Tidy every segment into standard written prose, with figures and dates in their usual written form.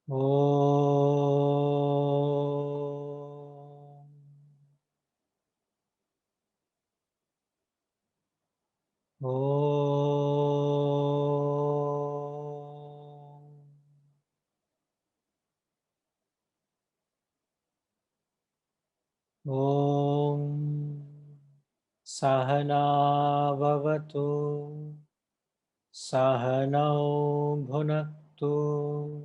Om. Om. Om. Sahana Vavatu. Sahanau Bhunaktu.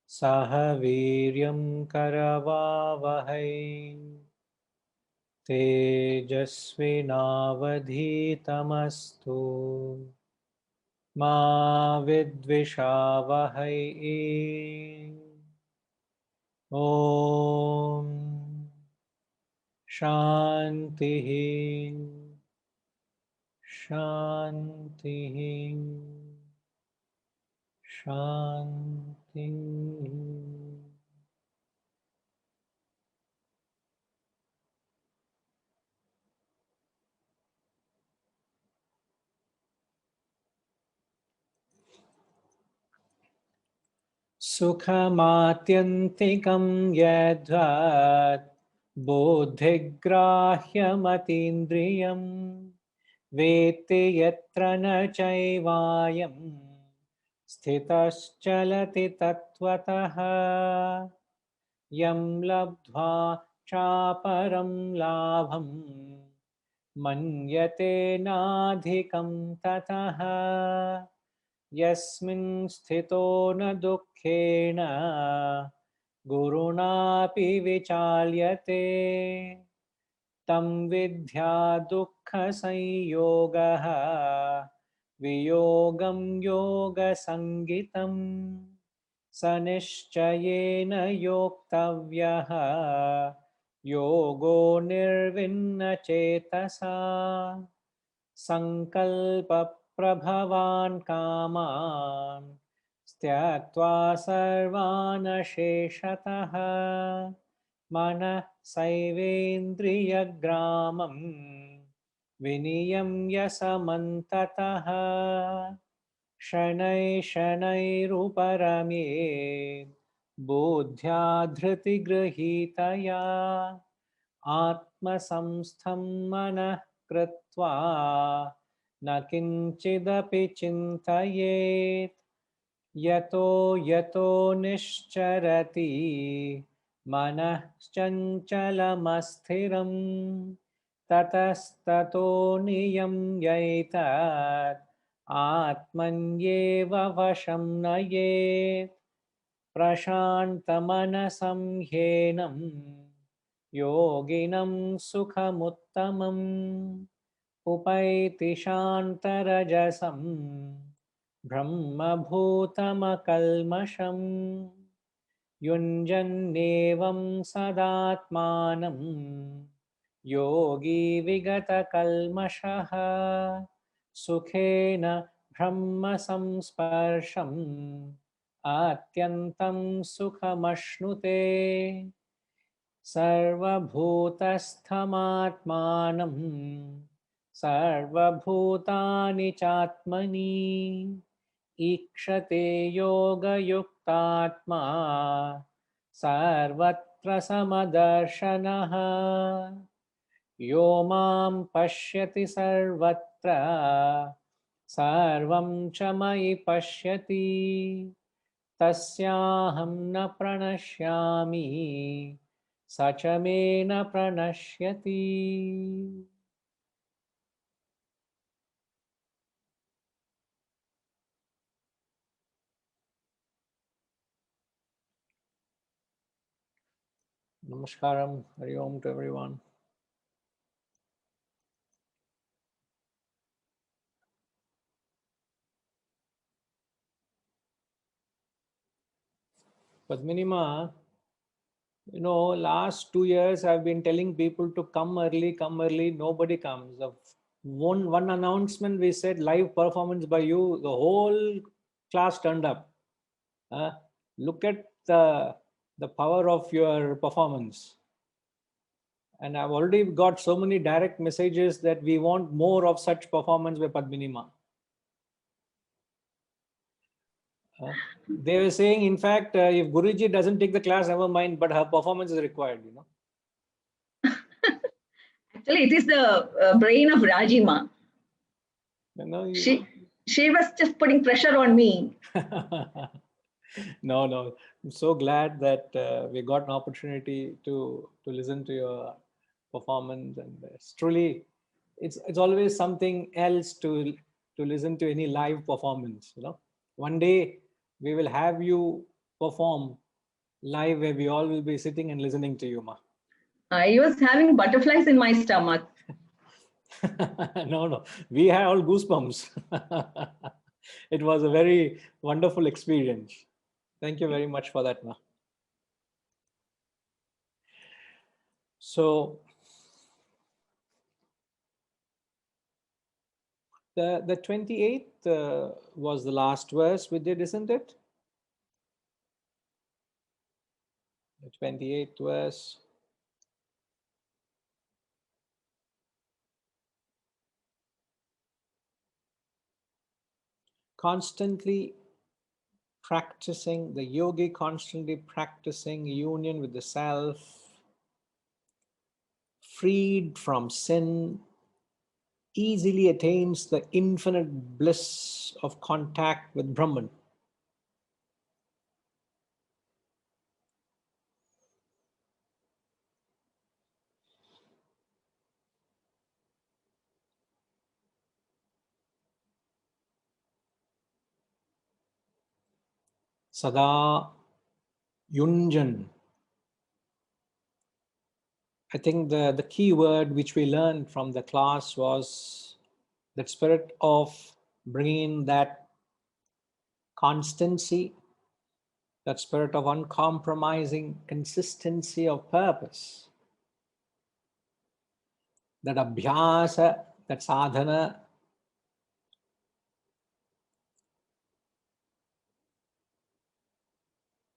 Sahaviryam Karavavahai. Tejasvinavadhitamastu. Ma vidvishavahai. Om Shanti Shanti Shanti. Sukhamatyantikam yadvat bodhigrahyamatīndriyam veti yatra na caivayam sthitaschalati tattvataha yam labdhva chaparam labham manyate nadhikam tataha yasmin sthito na dukkhena gurunapi vichalyate tam vidhya dukkha sanyogaha viyogam yoga sangitam sanishchayena yoktavyaha yogo nirvinna chetasa sankalpa prabhavan kaman त्याक्त्वा सर्वान् शेषतः मनः सैवेन्द्रियग्रामं विनियम्य समन्ततः शनैः शनैरुपरमेत् बुद्ध्या धृतिगृहीतया आत्मसंस्थं मनः कृत्वा न किञ्चिदपि चिन्तयेत् यतो यतो निश्चरति मनः चञ्चलमस्थिरं ततस्ततो नियम्यैतत् आत्मन्येव वशं नयेत् प्रशान्तमनसं ह्येनं योगिनं सुखमुत्तमम् उपैति शान्तरजसं ब्रह्मभूतमकल्मषम् युञ्जन्नेवं सदात्मानं योगी विगतकल्मषः सुखेन ब्रह्मसंस्पर्शम् आत्यन्तं सुखमश्नुते सर्वभूतस्थमात्मानं सर्वभूतानि चात्मनि ईक्षते योगयुक्तात्मा सर्वत्र समदर्शनः यो मां पश्यति सर्वत्र सर्वं च मयि पश्यति तस्याहं न प्रणश्यामि स च मे न प्रणश्यति. Namaskaram, Hari Om to everyone. Padminima, last 2 years I've been telling people to come early, nobody comes. The one announcement we said live performance by you, the whole class turned up. Look at the power of your performance. And I've already got so many direct messages that we want more of such performance by Padminima. They were saying, in fact, if Guruji doesn't take the class, never mind, but her performance is required, you know. Actually, it is the brain of Rajima. You know, She was just putting pressure on me. No. I'm so glad that we got an opportunity to listen to your performance, and it's truly, it's always something else to listen to any live performance. You know, one day we will have you perform live where we all will be sitting and listening to you, ma. I was having butterflies in my stomach. No, we had all goosebumps. It was a very wonderful experience. Thank you very much for that, ma. So the 28th was the last verse we did, isn't it? The 28th verse. Constantly practicing, the yogi constantly practicing union with the self, freed from sin, easily attains the infinite bliss of contact with Brahman. Sada Yunjan. I think the key word which we learned from the class was that spirit of bringing that constancy, that spirit of uncompromising consistency of purpose, that abhyasa, that sadhana,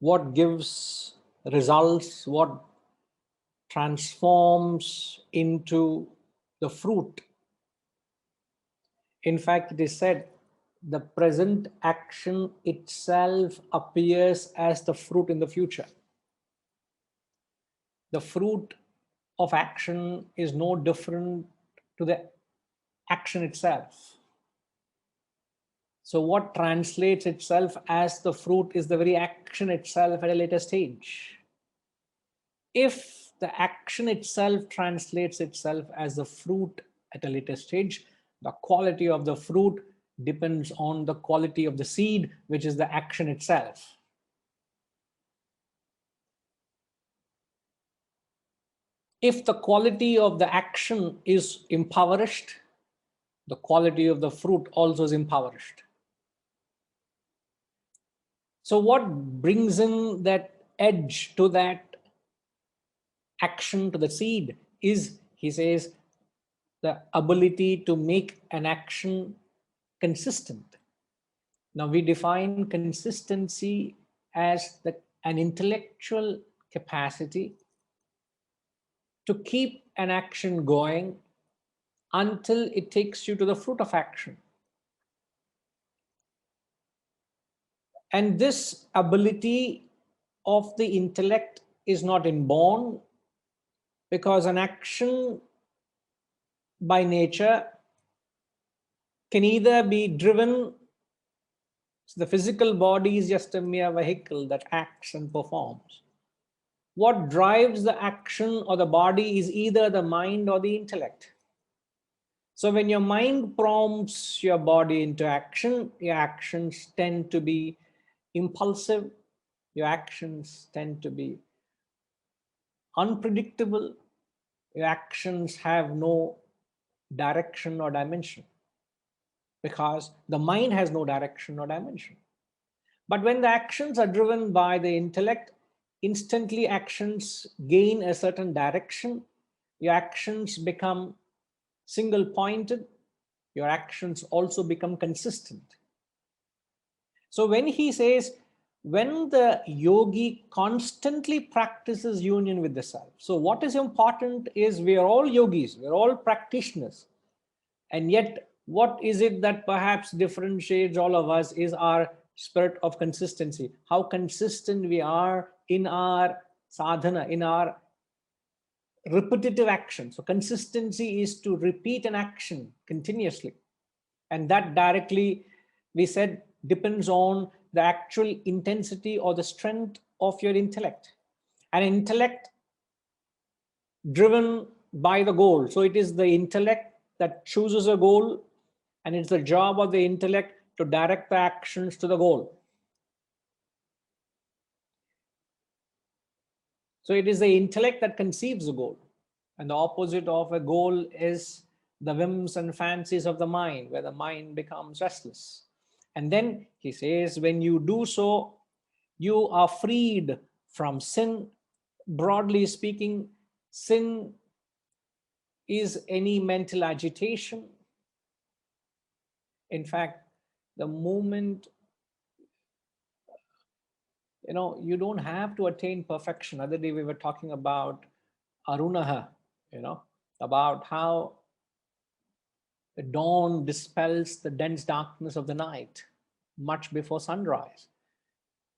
what gives results, what transforms into the fruit. In fact, it is said the present action itself appears as the fruit in the future. The fruit of action is no different to the action itself. So what translates itself as the fruit is the very action itself at a later stage. If the action itself translates itself as the fruit at a later stage, the quality of the fruit depends on the quality of the seed, which is the action itself. If the quality of the action is impoverished, the quality of the fruit also is impoverished. So what brings in that edge to that action, to the seed, is, he says, the ability to make an action consistent. Now we define consistency as an intellectual capacity to keep an action going until it takes you to the fruit of action. And this ability of the intellect is not inborn, because an action by nature can either be driven, so the physical body is just a mere vehicle that acts and performs. What drives the action or the body is either the mind or the intellect. So when your mind prompts your body into action, your actions tend to be impulsive, your actions tend to be unpredictable, your actions have no direction or dimension, because the mind has no direction or dimension. But when the actions are driven by the intellect, instantly actions gain a certain direction, your actions become single pointed, your actions also become consistent. So when he says, when the yogi constantly practices union with the self, so what is important is we are all yogis, we're all practitioners, and yet what is it that perhaps differentiates all of us is our spirit of consistency. How consistent we are in our sadhana, in our repetitive action. So consistency is to repeat an action continuously. And that directly, we said, depends on the actual intensity or the strength of your intellect. An intellect driven by the goal. So it is the intellect that chooses a goal, and it's the job of the intellect to direct the actions to the goal. So it is the intellect that conceives the goal. And the opposite of a goal is the whims and fancies of the mind, where the mind becomes restless. And then he says, when you do so, you are freed from sin. Broadly speaking, sin is any mental agitation. In fact, the moment, you don't have to attain perfection. Other day we were talking about Arunaha, about how the dawn dispels the dense darkness of the night much before sunrise.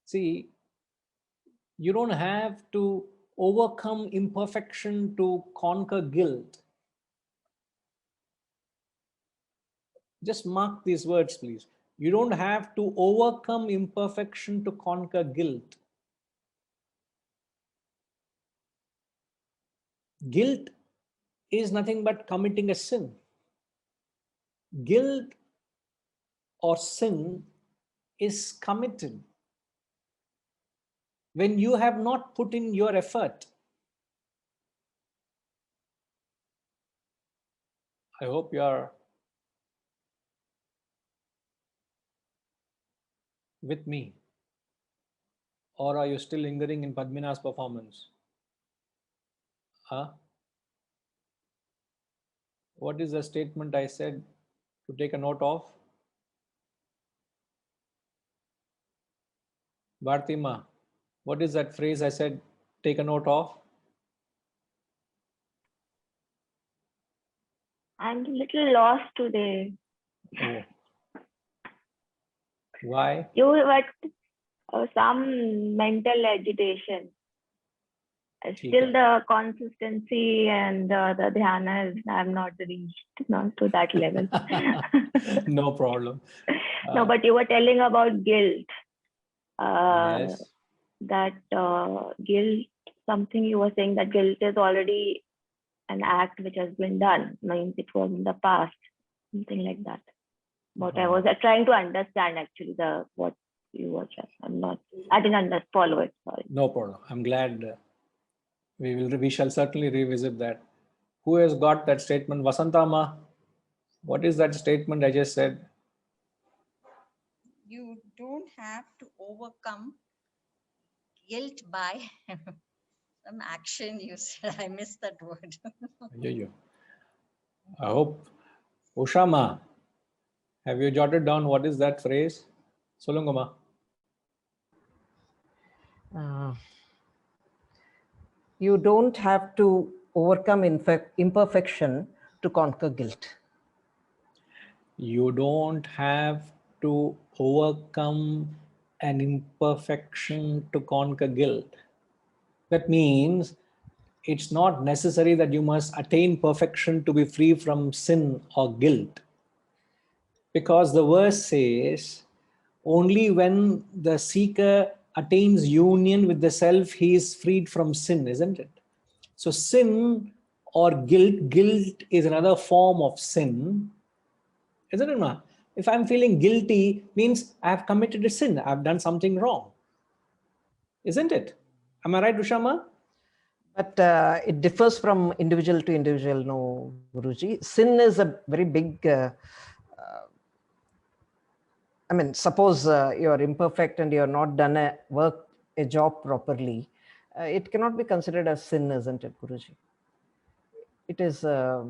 See, you don't have to overcome imperfection to conquer guilt. Just mark these words, please. You don't have to overcome imperfection to conquer guilt. Guilt is nothing but committing a sin. Guilt or sin is committed when you have not put in your effort. I hope you are with me. Or are you still lingering in Padmina's performance? Huh? What is the statement I said to take a note of? Bhartima, what is that phrase I said take a note of? I'm a little lost today. Oh. Why? You were some mental agitation. Still the consistency and the dhyana is, I'm not reached to that level. No problem. No, but you were telling about guilt. Yes. That guilt, something you were saying that guilt is already an act which has been done, means it was in the past, something like that. What I was trying to understand actually, what you were just, I didn't follow it, sorry. No problem. I'm glad we shall certainly revisit that. Who has got that statement? Vasantama, what is that statement I just said? You don't have to overcome guilt by some action you said. I missed that word. I hope. Ushama, have you jotted down what is that phrase? Solungama. You don't have to overcome imperfection to conquer guilt. You don't have to overcome an imperfection to conquer guilt. That means it's not necessary that you must attain perfection to be free from sin or guilt. Because the verse says, only when the seeker attains union with the self, he is freed from sin, isn't it? So sin or guilt is another form of sin, isn't it, Ma? If I'm feeling guilty, means I have committed a sin, I've done something wrong, isn't it? Am I right, Ushama? But it differs from individual to individual, no, Guruji. Sin is a very big, I mean, suppose you're imperfect and you're not done a job properly, it cannot be considered as sin, isn't it, Guruji? It is, I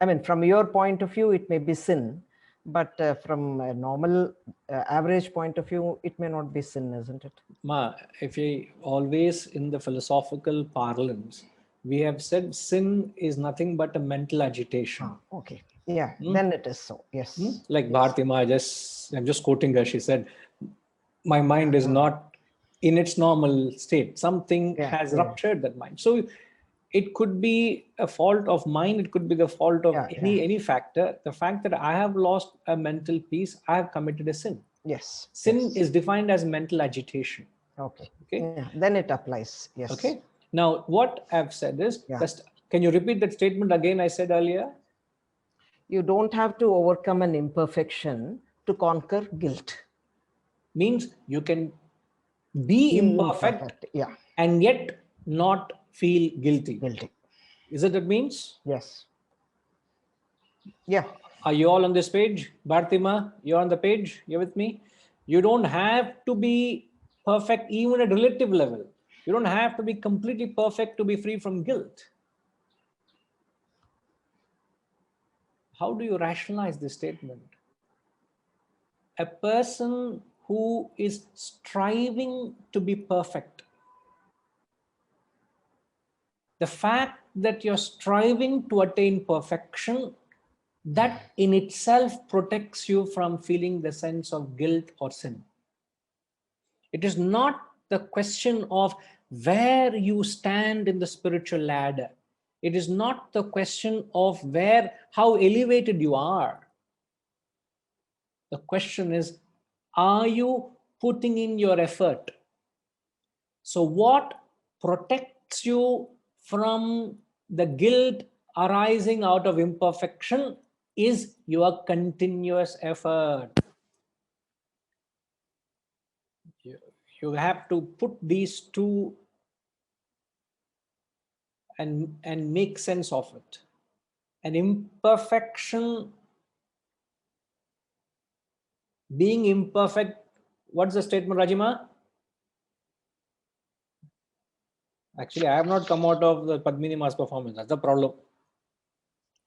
mean, from your point of view, it may be sin, but from a normal average point of view, it may not be sin, isn't it? Ma, if you always in the philosophical parlance, we have said sin is nothing but a mental agitation. Okay. Yeah, then it is so. Yes. Like Yes. Bharati Ma, I'm just quoting her. She said, my mind is not in its normal state. Something has ruptured that mind. So it could be a fault of mind. It could be the fault of any factor. The fact that I have lost a mental peace, I have committed a sin. Yes. Sin is defined as mental agitation. Okay. Okay. Yeah, then it applies. Yes. Okay. Now, what I've said is, can you repeat that statement again I said earlier? You don't have to overcome an imperfection to conquer guilt. Means you can be imperfect and yet not feel guilty. Is it that means? Yes. Yeah. Are you all on this page? Bhartima, you're on the page? You're with me? You don't have to be perfect even at relative level. You don't have to be completely perfect to be free from guilt. How do you rationalize this statement? A person who is striving to be perfect, the fact that you're striving to attain perfection, that in itself protects you from feeling the sense of guilt or sin. It is not the question of where you stand in the spiritual ladder. It is not the question of how elevated you are. The question is, are you putting in your effort? So what protects you from the guilt arising out of imperfection is your continuous effort. You have to put these two and make sense of it. An imperfection, being imperfect, what's the statement, Rajima? Actually, I have not come out of the Padmini Ma's performance. That's the problem.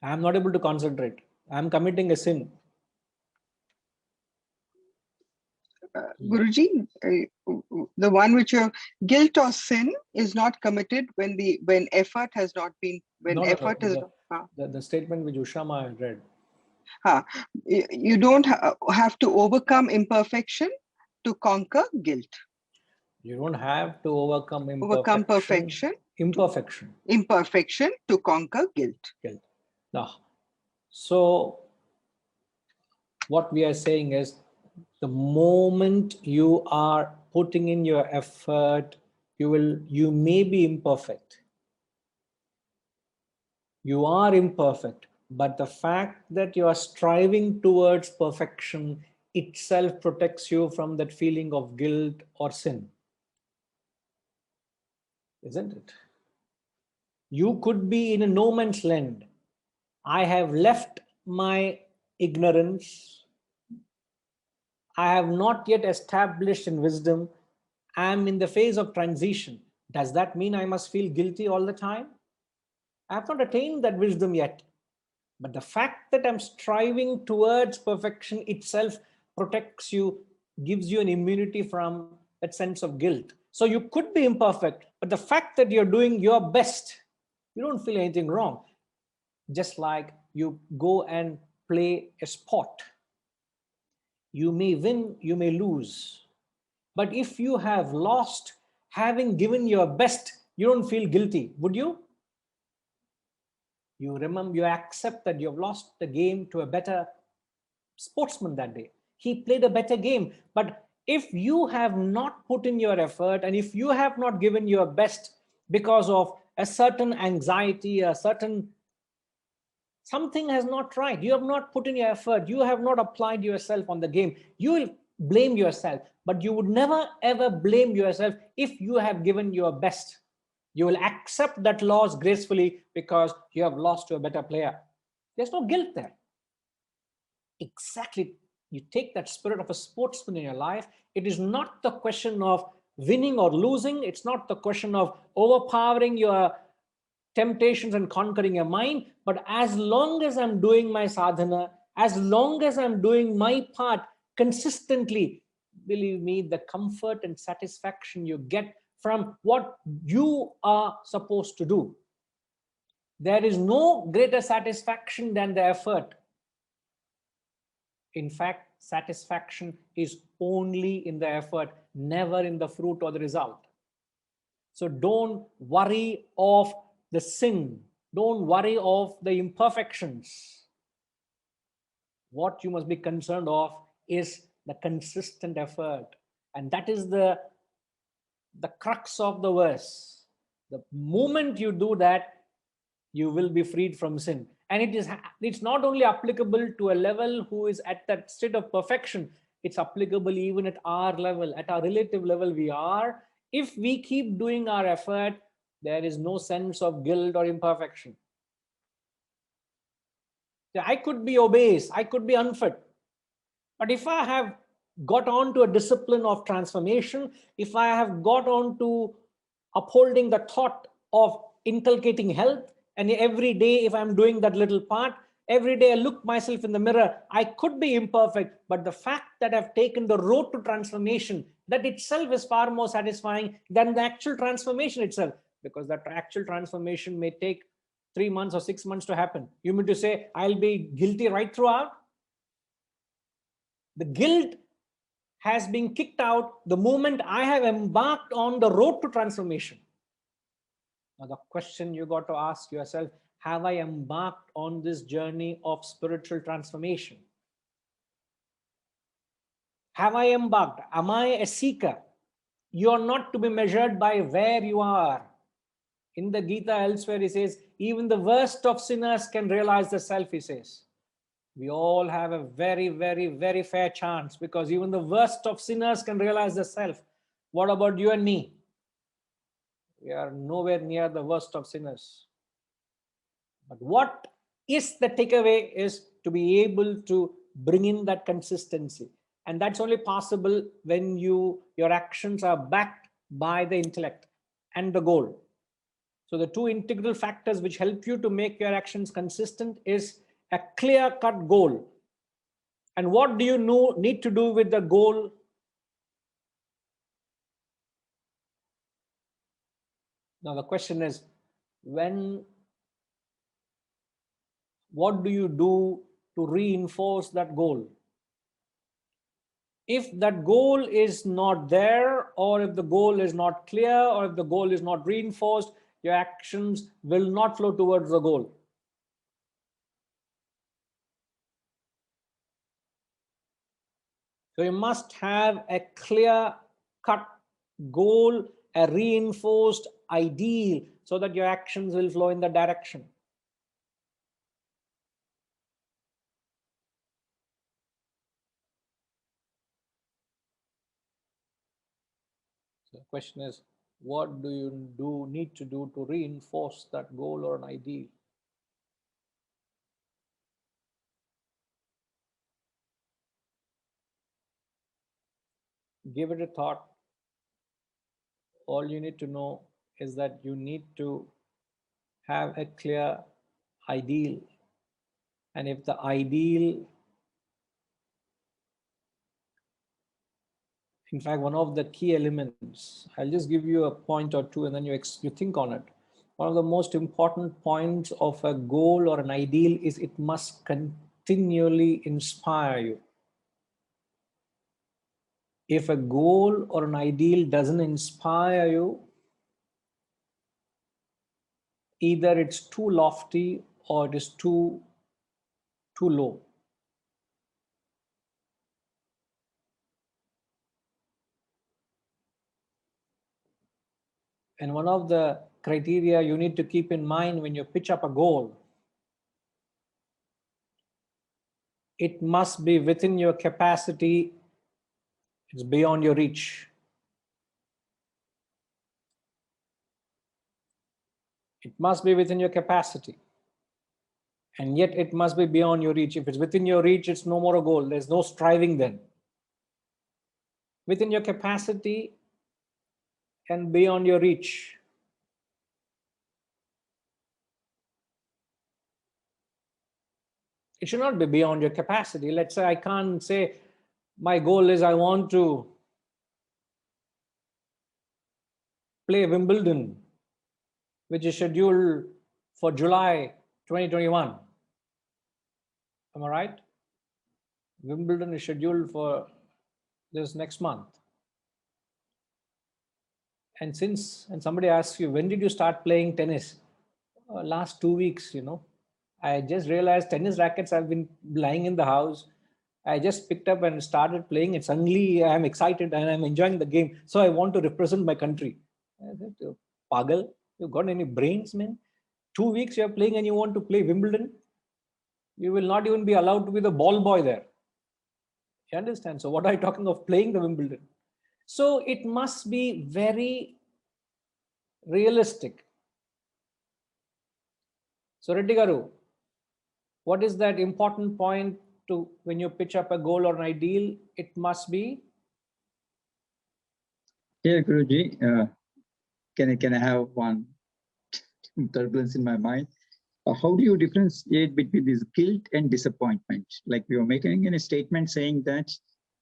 I am not able to concentrate. I am committing a sin. Guruji, the one which your guilt or sin is not committed when effort has not been the statement which Ushama read. You don't have to overcome imperfection to conquer guilt. You don't have to overcome imperfection to conquer guilt. Now, so what we are saying is, the moment you are putting in your effort, you may be imperfect. You are imperfect, but the fact that you are striving towards perfection itself protects you from that feeling of guilt or sin. Isn't it? You could be in a no man's land. I have left my ignorance. I have not yet established in wisdom. I am in the phase of transition. Does that mean I must feel guilty all the time? I have not attained that wisdom yet. But the fact that I'm striving towards perfection itself protects you, gives you an immunity from that sense of guilt. So you could be imperfect, but the fact that you're doing your best, you don't feel anything wrong. Just like you go and play a sport. You may win, you may lose. But if you have lost, having given your best, you don't feel guilty, would you? You remember, you accept that you have lost the game to a better sportsman that day. He played a better game. But if you have not put in your effort and if you have not given your best because of a certain anxiety, something has not right. You have not put in your effort. You have not applied yourself on the game. You will blame yourself, but you would never ever blame yourself if you have given your best. You will accept that loss gracefully because you have lost to a better player. There's no guilt there. Exactly. You take that spirit of a sportsman in your life. It is not the question of winning or losing. It's not the question of overpowering your temptations and conquering your mind. But as long as I'm doing my sadhana, as long as I'm doing my part consistently, believe me, the comfort and satisfaction you get from what you are supposed to do. There is no greater satisfaction than the effort. In fact, satisfaction is only in the effort, never in the fruit or the result. So don't worry of the sin. Don't worry of the imperfections. What you must be concerned of is the consistent effort. And that is the crux of the verse. The moment you do that, you will be freed from sin. And it's not only applicable to a level who is at that state of perfection, it's applicable even at our level, at our relative level we are. If we keep doing our effort, there is no sense of guilt or imperfection. I could be obese, I could be unfit. But if I have got on to a discipline of transformation, if I have got on to upholding the thought of inculcating health, and every day if I'm doing that little part, every day I look myself in the mirror, I could be imperfect, but the fact that I've taken the road to transformation, that itself is far more satisfying than the actual transformation itself, because that actual transformation may take 3 months or 6 months to happen. You mean to say I'll be guilty right throughout? The guilt has been kicked out the moment I have embarked on the road to transformation. Now the question you got to ask yourself, have I embarked on this journey of spiritual transformation? Have I embarked? Am I a seeker? You are not to be measured by where you are. In the Gita elsewhere, he says, even the worst of sinners can realize the self, he says. We all have a very, very, very fair chance, because even the worst of sinners can realize the self. What about you and me? We are nowhere near the worst of sinners. But what is the takeaway is to be able to bring in that consistency. And that's only possible when your actions are backed by the intellect and the goal. So the two integral factors which help you to make your actions consistent is a clear-cut goal. And what do you need to do with the goal? Now the question is, what do you do to reinforce that goal? If that goal is not there, or if the goal is not clear, or if the goal is not reinforced, your actions will not flow towards the goal. So you must have a clear-cut goal, a reinforced ideal, so that your actions will flow in that direction. So the question is, what do you need to do to reinforce that goal or an ideal? Give it a thought. All you need to know is that you need to have a clear ideal. And if the ideal, in fact, one of the key elements, I'll just give you a point or two and then you think on it. One of the most important points of a goal or an ideal is it must continually inspire you. If a goal or an ideal doesn't inspire you, either it's too lofty or it is too low. And one of the criteria you need to keep in mind when you pitch up a goal, it must be within your capacity, it's beyond your reach. It must be within your capacity. And yet it must be beyond your reach. If it's within your reach, it's no more a goal. There's no striving then. Within your capacity and beyond your reach. It should not be beyond your capacity. Let's say I can't say my goal is I want to play Wimbledon, which is scheduled for July 2021. Am I right? Wimbledon is scheduled for this next month. And somebody asks you, when did you start playing tennis? Last 2 weeks, I just realized tennis rackets have been lying in the house. I just picked up and started playing it. Suddenly I'm excited and I'm enjoying the game. So I want to represent my country. I said, Pagal, you got any brains, man? 2 weeks you're playing and you want to play Wimbledon? You will not even be allowed to be the ball boy there. You understand? So what are you talking of playing the Wimbledon? So it must be very realistic. So Reddy Garu, what is that important point to when you pitch up a goal or an ideal? It must be. Yeah, Guruji, can I have one turbulence in my mind? How do you differentiate between this guilt and disappointment? Like we are making a statement saying that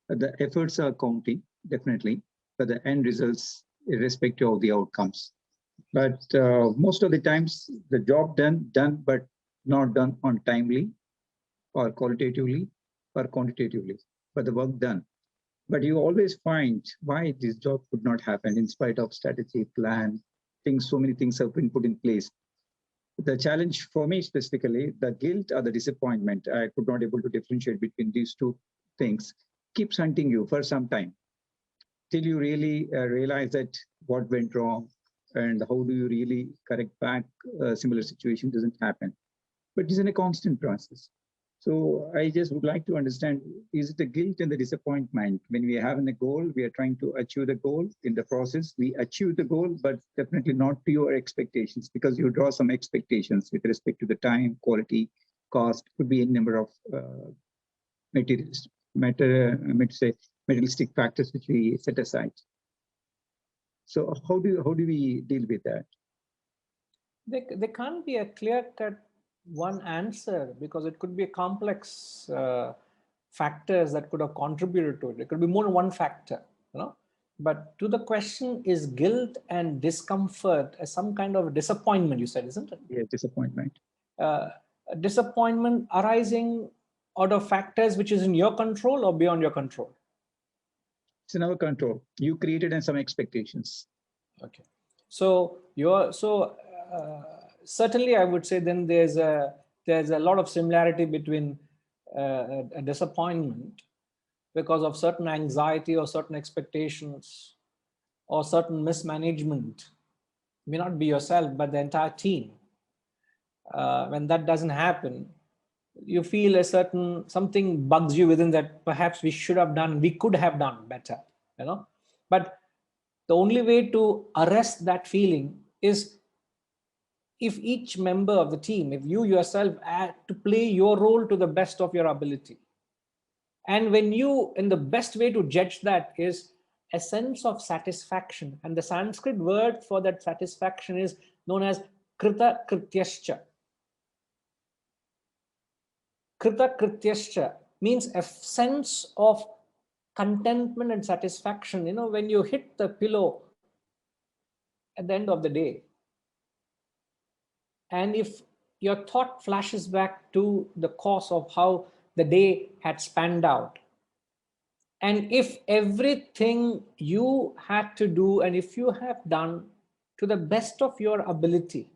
the efforts are counting, definitely, but the end results, irrespective of the outcomes. But most of the times, the job done, but not done on timely, or qualitatively, or quantitatively, but the work done. But you always find why this job could not happen in spite of strategy, plan, things, so many things have been put in place. The challenge for me specifically, the guilt or the disappointment, I could not able to differentiate between these two things, keeps hunting you for some time till you really realize that what went wrong and how do you really correct back a similar situation doesn't happen. But it's in a constant process. So I just would like to understand, is it the guilt and the disappointment? When we have a goal, we are trying to achieve the goal. In the process, we achieve the goal, but definitely not to your expectations, because you draw some expectations with respect to the time, quality, cost, could be a number of materialistic factors which we set aside. So how do we deal with that? There can't be a clear-cut one answer, because it could be a complex factors that could have contributed to it. It could be more than one factor, But to the question, is guilt and discomfort some kind of disappointment, you said, isn't it? Yeah, disappointment. Disappointment arising out of factors which is in your control or beyond your control? It's in our control. You created some expectations. Okay. So certainly I would say then there's a lot of similarity between a disappointment because of certain anxiety or certain expectations or certain mismanagement. May not be yourself, but the entire team. When that doesn't happen, you feel something bugs you within that perhaps we could have done better, But the only way to arrest that feeling is if each member of the team, if you yourself to play your role to the best of your ability. And the best way to judge that is a sense of satisfaction. And the Sanskrit word for that satisfaction is known as krita krityascha. Krita krityascha means a sense of contentment and satisfaction. When you hit the pillow at the end of the day, and if your thought flashes back to the course of how the day had spanned out, and if everything you had to do and if you have done to the best of your ability,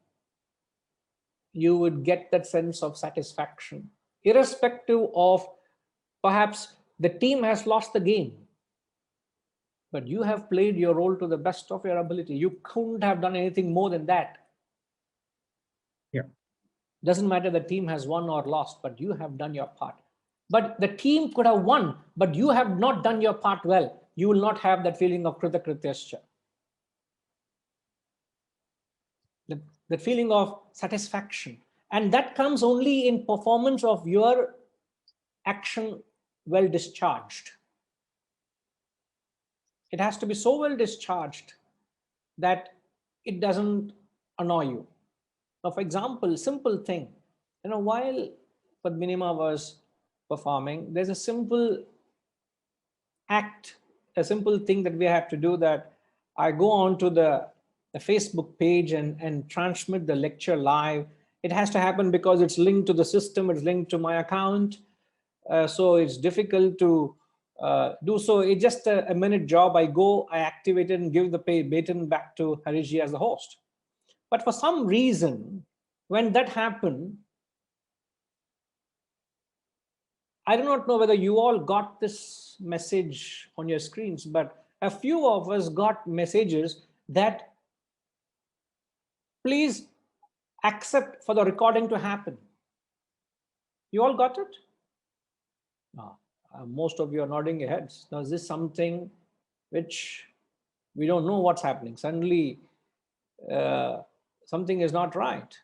you would get that sense of satisfaction, irrespective of perhaps the team has lost the game, but you have played your role to the best of your ability. You couldn't have done anything more than that. Yeah. Doesn't matter the team has won or lost, but you have done your part. But the team could have won, but you have not done your part well. You will not have that feeling of krita krityascha. That feeling of satisfaction. And that comes only in performance of your action well discharged. It has to be so well discharged that it doesn't annoy you. Now, for example, simple thing, while Padminima was performing, there's a simple act, a simple thing that we have to do, that I go on to the Facebook page and transmit the lecture live. It has to happen because it's linked to the system, it's linked to my account. So it's difficult to do so. It's just a minute job. I go, I activate it and give the baton back to Harishji as the host. But for some reason, when that happened, I do not know whether you all got this message on your screens, but a few of us got messages that please accept for the recording to happen. You all got it? Most of you are nodding your heads. Now, is this something which we don't know what's happening? Suddenly, something is not right.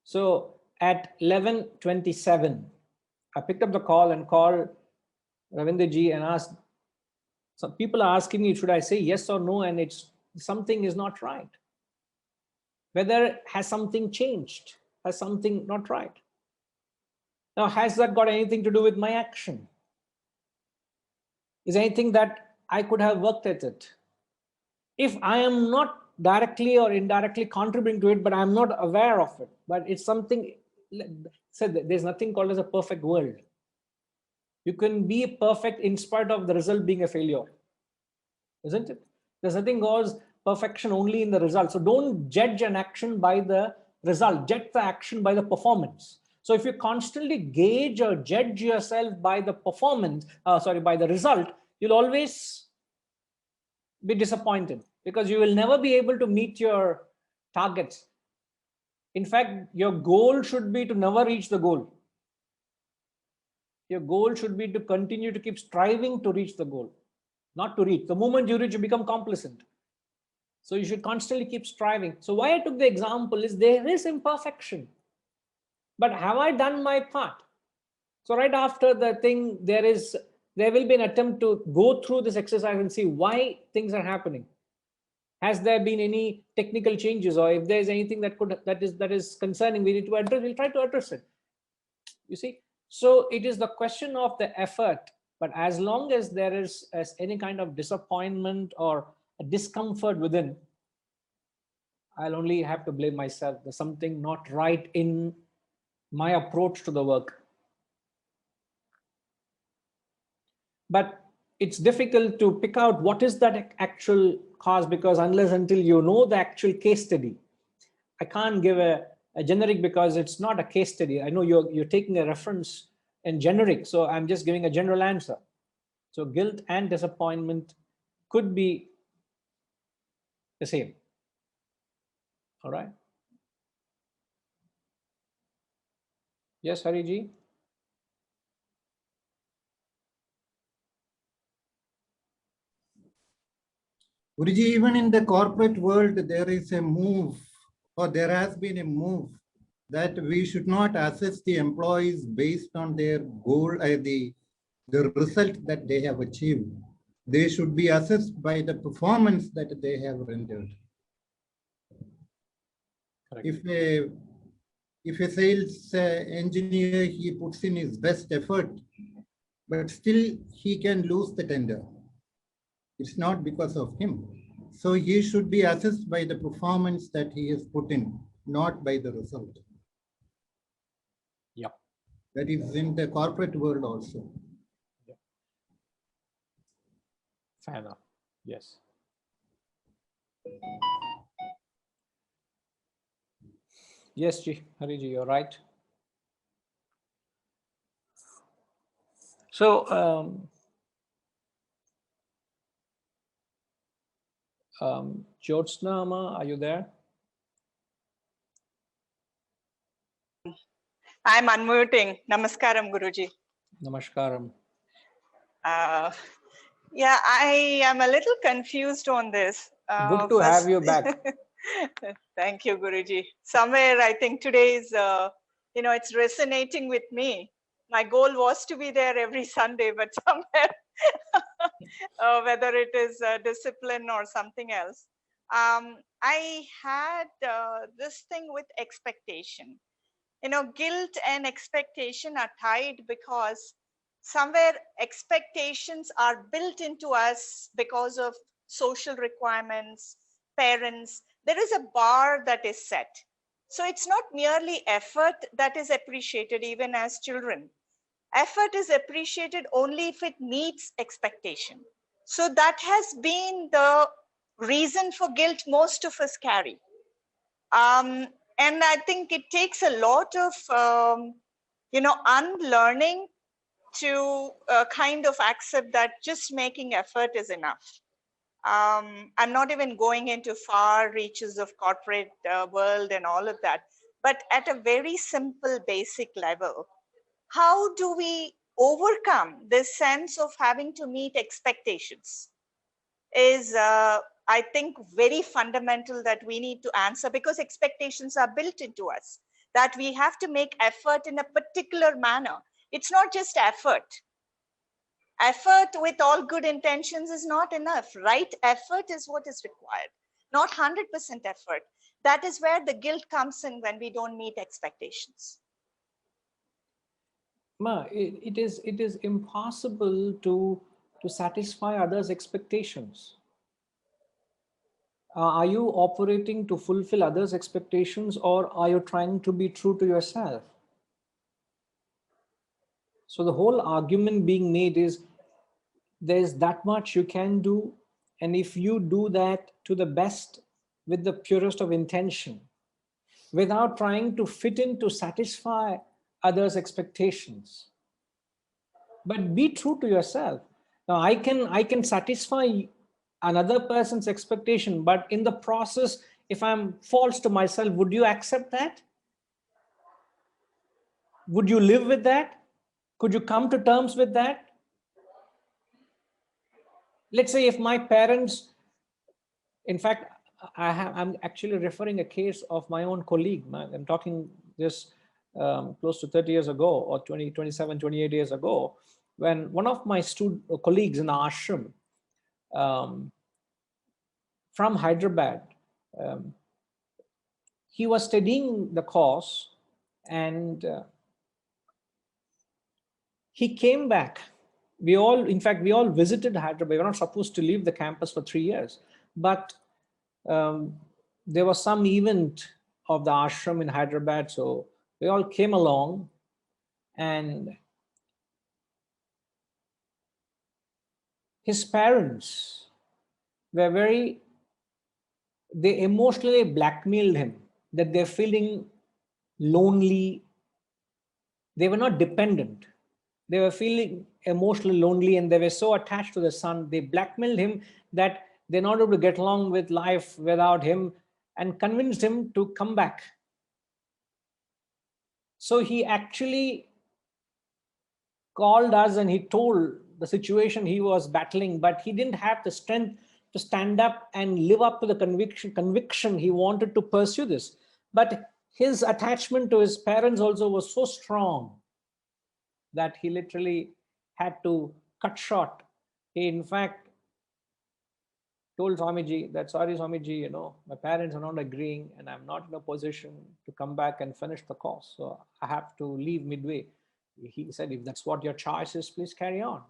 So at 11:27, I picked up the call and called Ravinderji and asked, some people are asking me, should I say yes or no? And it's something is not right. Whether has something changed? Has something not right? Now, has that got anything to do with my action? Is anything that I could have worked at it? If I am not directly or indirectly contributing to it, but I'm not aware of it, but it's something, said there's nothing called as a perfect world. You can be perfect in spite of the result being a failure, isn't it? There's nothing called perfection only in the result. So don't judge an action by the result, judge the action by the performance. So if you constantly gauge or judge yourself by the performance, by the result, you'll always be disappointed because you will never be able to meet your targets. In fact, your goal should be to never reach the goal. Your goal should be to continue to keep striving to reach the goal, not to reach. The moment you reach, you become complacent. So you should constantly keep striving. So why I took the example is there is imperfection, but have I done my part? So right after the thing, there will be an attempt to go through this exercise and see why things are happening. Has there been any technical changes, or if there's anything that is concerning, we need to address. We'll try to address it. You see, so it is the question of the effort. But as long as there is any kind of disappointment or a discomfort within, I'll only have to blame myself. There's something not right in my approach to the work. But it's difficult to pick out what is that actual cause, because unless until you know the actual case study, I can't give a generic because it's not a case study. I know you're taking a reference in generic, so I'm just giving a general answer. So guilt and disappointment could be the same. All right. Yes, Hariji? Guruji, even in the corporate world, there is a move, or there has been a move, that we should not assess the employees based on their goal, the result that they have achieved. They should be assessed by the performance that they have rendered. Correct. If a sales engineer, he puts in his best effort, but still he can lose the tender. It's not because of him. So he should be assessed by the performance that he has put in, not by the result. Yep. That is in the corporate world also. Yep. Fair enough. Yes. Yes, Hariji, you're right. So, Jyotsna, are you there? I'm unmuting. Namaskaram, Guruji. Namaskaram. Yeah, I am a little confused on this. Good to have you back. Thank you, Guruji. Somewhere I think today is, it's resonating with me. My goal was to be there every Sunday, but somewhere, whether it is discipline or something else, I had this thing with expectation. Guilt and expectation are tied because somewhere expectations are built into us because of social requirements, parents. There is a bar that is set. So it's not merely effort that is appreciated even as children. effort is appreciated only if it meets expectation. So that has been the reason for guilt most of us carry. And I think it takes a lot of, unlearning to kind of accept that just making effort is enough. I'm not even going into far reaches of corporate world and all of that, but at a very simple, basic level, how do we overcome this sense of having to meet expectations is, I think, very fundamental that we need to answer, because expectations are built into us, that we have to make effort in a particular manner. It's not just effort. Effort with all good intentions is not enough. Right effort is what is required, not 100% effort. That is where the guilt comes in when we don't meet expectations. Ma, it is impossible to satisfy others' expectations. Are you operating to fulfill others' expectations, or are you trying to be true to yourself? So the whole argument being made is there's that much you can do, and if you do that to the best with the purest of intention, without trying to fit in to satisfy others' expectations, but be true to yourself. Now I can satisfy another person's expectation, but in the process, if I'm false to myself, would you accept that? Would you live with that? Could you come to terms with that? Let's say if my parents, in fact, I'm actually referring a case of my own colleague. I'm talking just close to 30 years ago, or 27, 28 years ago, when one of my colleagues in the ashram from Hyderabad, he was studying the course, and he came back. We all visited Hyderabad. We were not supposed to leave the campus for 3 years, but there was some event of the ashram in Hyderabad, so we all came along, and his parents were they emotionally blackmailed him that they're feeling lonely. They were not dependent. They were feeling emotionally lonely, and they were so attached to the son. They blackmailed him that they're not able to get along with life without him, and convinced him to come back. So he actually called us and he told the situation he was battling, but he didn't have the strength to stand up and live up to the conviction he wanted to pursue this. But his attachment to his parents also was so strong that he literally had to cut short. He in fact told Swamiji that, sorry Swamiji, my parents are not agreeing and I'm not in a position to come back and finish the course. So I have to leave midway. He said, if that's what your choice is, please carry on.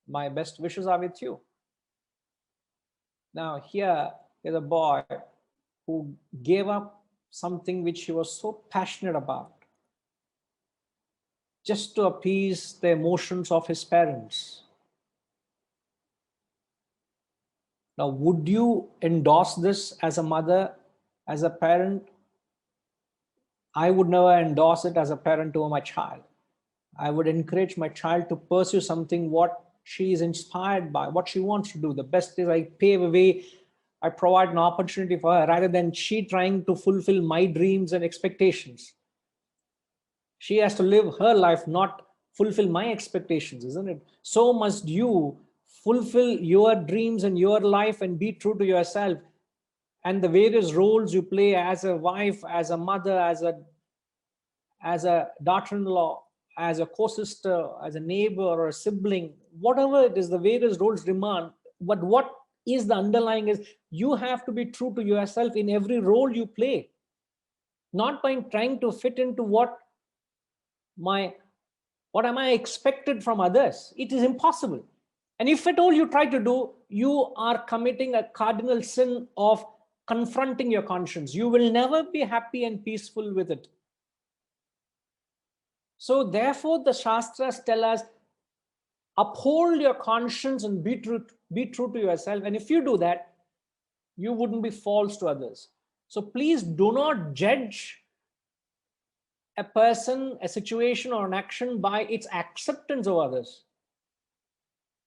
My best wishes are with you. Now here is a boy who gave up something which he was so passionate about, just to appease the emotions of his parents. Now, would you endorse this as a mother, as a parent? I would never endorse it as a parent to my child. I would encourage my child to pursue something what she is inspired by, what she wants to do. The best is I pave a way, I provide an opportunity for her, rather than she trying to fulfill my dreams and expectations. She has to live her life, not fulfill my expectations, isn't it? So must you fulfill your dreams and your life and be true to yourself. And the various roles you play as a wife, as a mother, as a daughter-in-law, as a co-sister, as a neighbor or a sibling, whatever it is, the various roles demand. But what is the underlying is you have to be true to yourself in every role you play, not by trying to fit into what am I expected from others. It is impossible. And if at all you try to do, you are committing a cardinal sin of confronting your conscience. You will never be happy and peaceful with it. So therefore, the Shastras tell us, uphold your conscience and be true to yourself. And if you do that, you wouldn't be false to others. So please do not judge a person, a situation, or an action by its acceptance of others.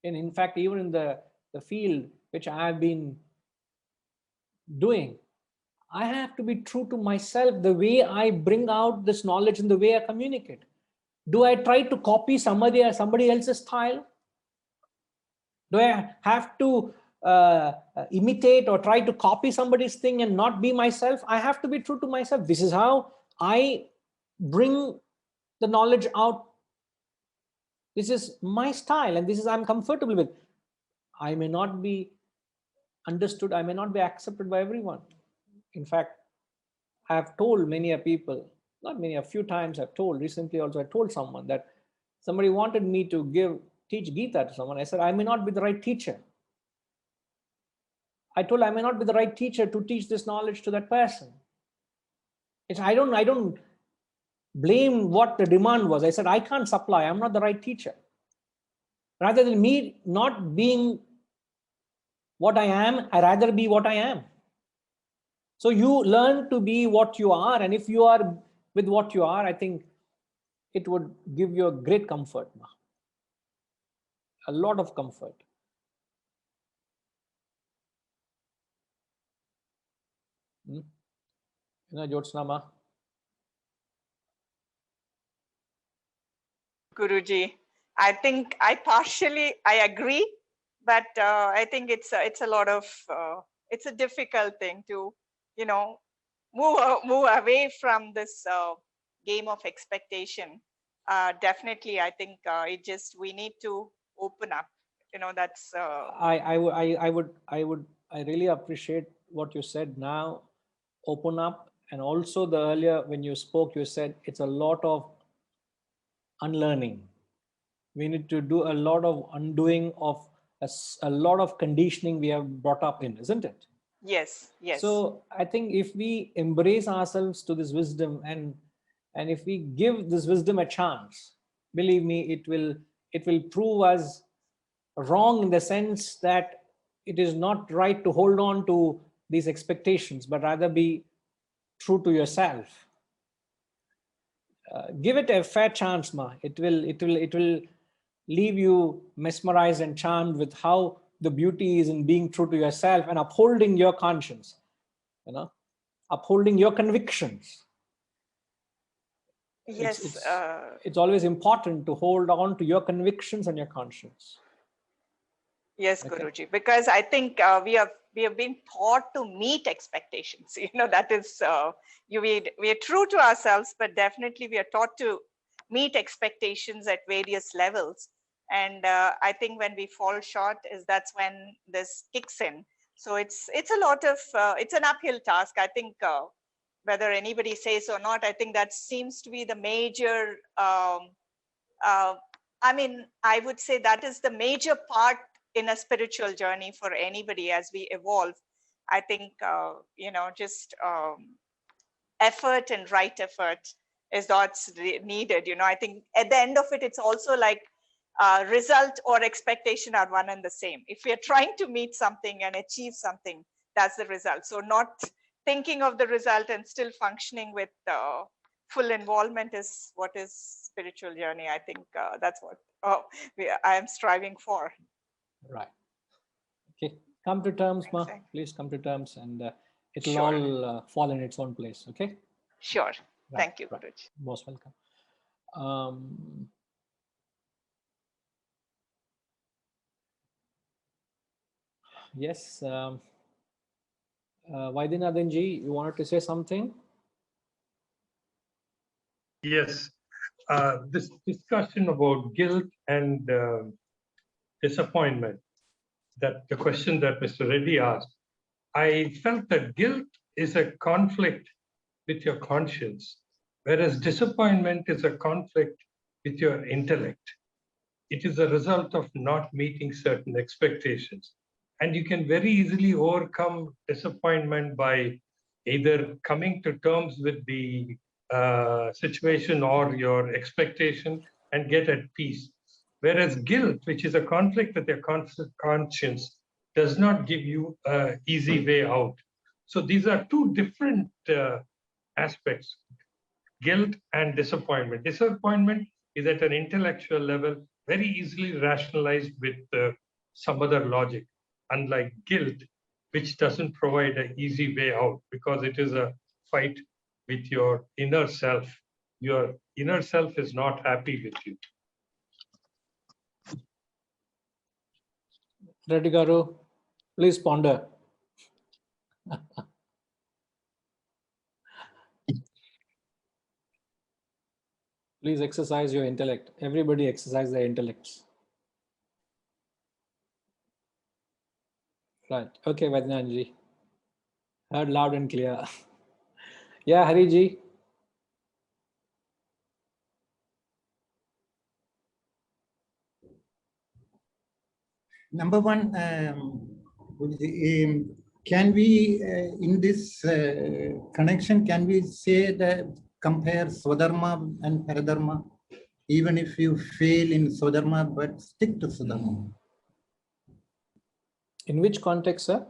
And in fact, even in the field which I have been doing, I have to be true to myself, the way I bring out this knowledge and the way I communicate. Do I try to copy somebody else's style? Do I have to imitate or try to copy somebody's thing and not be myself? I have to be true to myself. This is how I bring the knowledge out. This is my style and this is I'm comfortable with. I may not be understood, I may not be accepted by everyone. In fact, I have told many people, not many, a few times I've told, recently also I told someone that somebody wanted me to teach Gita to someone. I said, I may not be the right teacher. I told I may not be the right teacher to teach this knowledge to that person. I don't blame what the demand was. I said, I can't supply, I'm not the right teacher. Rather than me not being what I am, I rather be what I am. So you learn to be what you are, and if you are with what you are, I think it would give you a great comfort, a lot of comfort. Jyotsna. Guruji, I think I agree, but I think it's a lot of it's a difficult thing to move away from this game of expectation. Definitely, I think we need to open up. That's. I really appreciate what you said now. Open up, and also the earlier when you spoke, you said it's a lot of unlearning. We need to do a lot of undoing of a lot of conditioning we have brought up in, isn't it? Yes, yes. So I think if we embrace ourselves to this wisdom and if we give this wisdom a chance, believe me, it will prove us wrong in the sense that it is not right to hold on to these expectations, but rather be true to yourself. Give it a fair chance, ma. It will leave you mesmerized and charmed with how the beauty is in being true to yourself and upholding your conscience, upholding your convictions. Yes, it's always important to hold on to your convictions and your conscience. Yes, okay. Guruji, because I think we have been taught to meet expectations. That is we are true to ourselves, but definitely we are taught to meet expectations at various levels. And I think when we fall short, that's when this kicks in. So it's a lot of it's an uphill task. I think whether anybody says or not, I think that seems to be the major. I mean, I would say that is the major part in a spiritual journey for anybody as we evolve. I think just effort and right effort is what's needed. I think at the end of it, it's also like result or expectation are one and the same. If we are trying to meet something and achieve something, that's the result. So not thinking of the result and still functioning with full involvement is what is spiritual journey. I think that's what I am striving for. Right. Okay. Come to terms, ma. Please come to terms, and it'll all fall in its own place. Okay. Sure. Right. Thank you, right. Guruji. Most welcome. Yes. Vaidyanathanji, you wanted to say something? Yes. This discussion about guilt and disappointment, that the question that Mr. Reddy asked, I felt that guilt is a conflict with your conscience, whereas disappointment is a conflict with your intellect. It is a result of not meeting certain expectations. And you can very easily overcome disappointment by either coming to terms with the situation or your expectation and get at peace. Whereas guilt, which is a conflict with your conscience, does not give you an easy way out. So these are two different aspects, guilt and disappointment. Disappointment is at an intellectual level, very easily rationalized with some other logic, unlike guilt, which doesn't provide an easy way out because it is a fight with your inner self. Your inner self is not happy with you. Reddy Garu, please ponder. Please exercise your intellect. Everybody exercise their intellects. Right. Okay, Vaidyanji. Heard loud and clear. Yeah, Hariji. Number one, can we, in this connection, can we say that compare Swadharma and Paradharma, even if you fail in Swadharma, but stick to Swadharma? In which context, sir?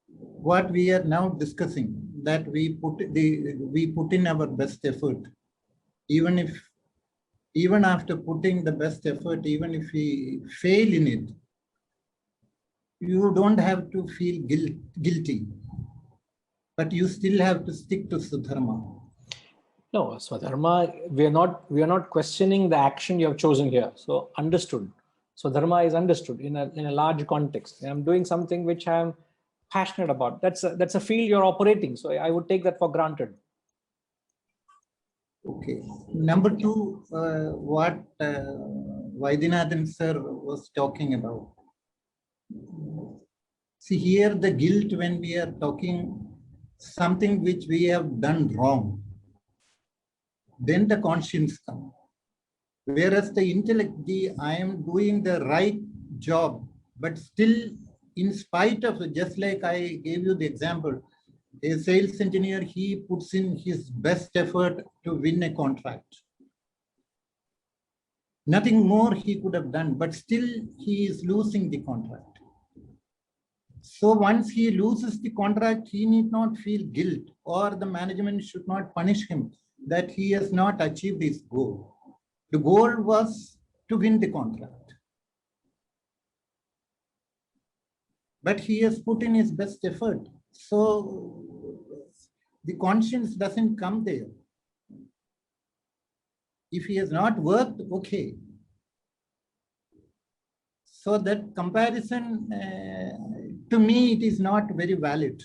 What we are now discussing, that we put in our best effort, even after putting the best effort, even if we fail in it, you don't have to feel guilty, but you still have to stick to Swadharma. No, Swadharma, we are not questioning the action you have chosen here. So understood. Swadharma is understood in a large context. I'm doing something which I'm passionate about. That's a field you're operating. So I would take that for granted. Okay. Number two, what Vaidyanathan sir was talking about. See here, the guilt, when we are talking something which we have done wrong, then the conscience comes. Whereas the intellect, I am doing the right job, but still, in spite of it, just like I gave you the example, a sales engineer, he puts in his best effort to win a contract. Nothing more he could have done, but still he is losing the contract. So once he loses the contract, he need not feel guilt, or the management should not punish him that he has not achieved his goal. The goal was to win the contract. But he has put in his best effort. So the conscience doesn't come there. If he has not worked, okay. So that comparison, to me, it is not very valid.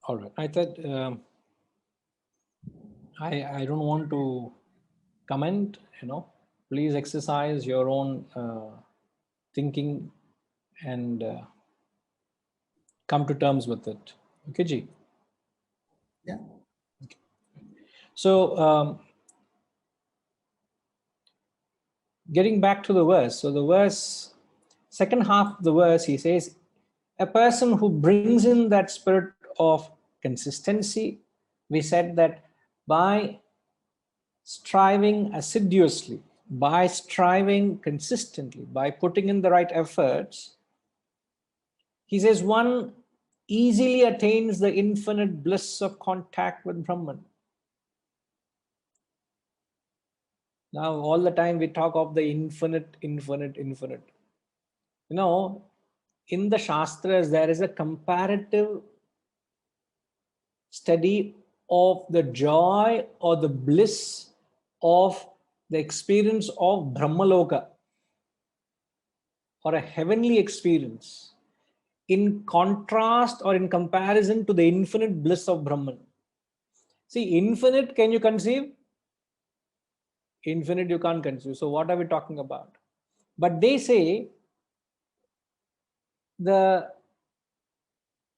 All right. I thought I don't want to comment. Please exercise your own thinking and come to terms with it. Okay, Ji. Yeah. Okay. So getting back to the verse. So the verse, second half of the verse, he says, a person who brings in that spirit of consistency, we said that by striving assiduously, by striving consistently, by putting in the right efforts, he says one easily attains the infinite bliss of contact with Brahman. Now, all the time we talk of the infinite, infinite, infinite. In the Shastras, there is a comparative study of the joy or the bliss of the experience of Brahmaloka or a heavenly experience in contrast or in comparison to the infinite bliss of Brahman. See, infinite, can you conceive? Infinite, you can't conceive. So what are we talking about? But they say the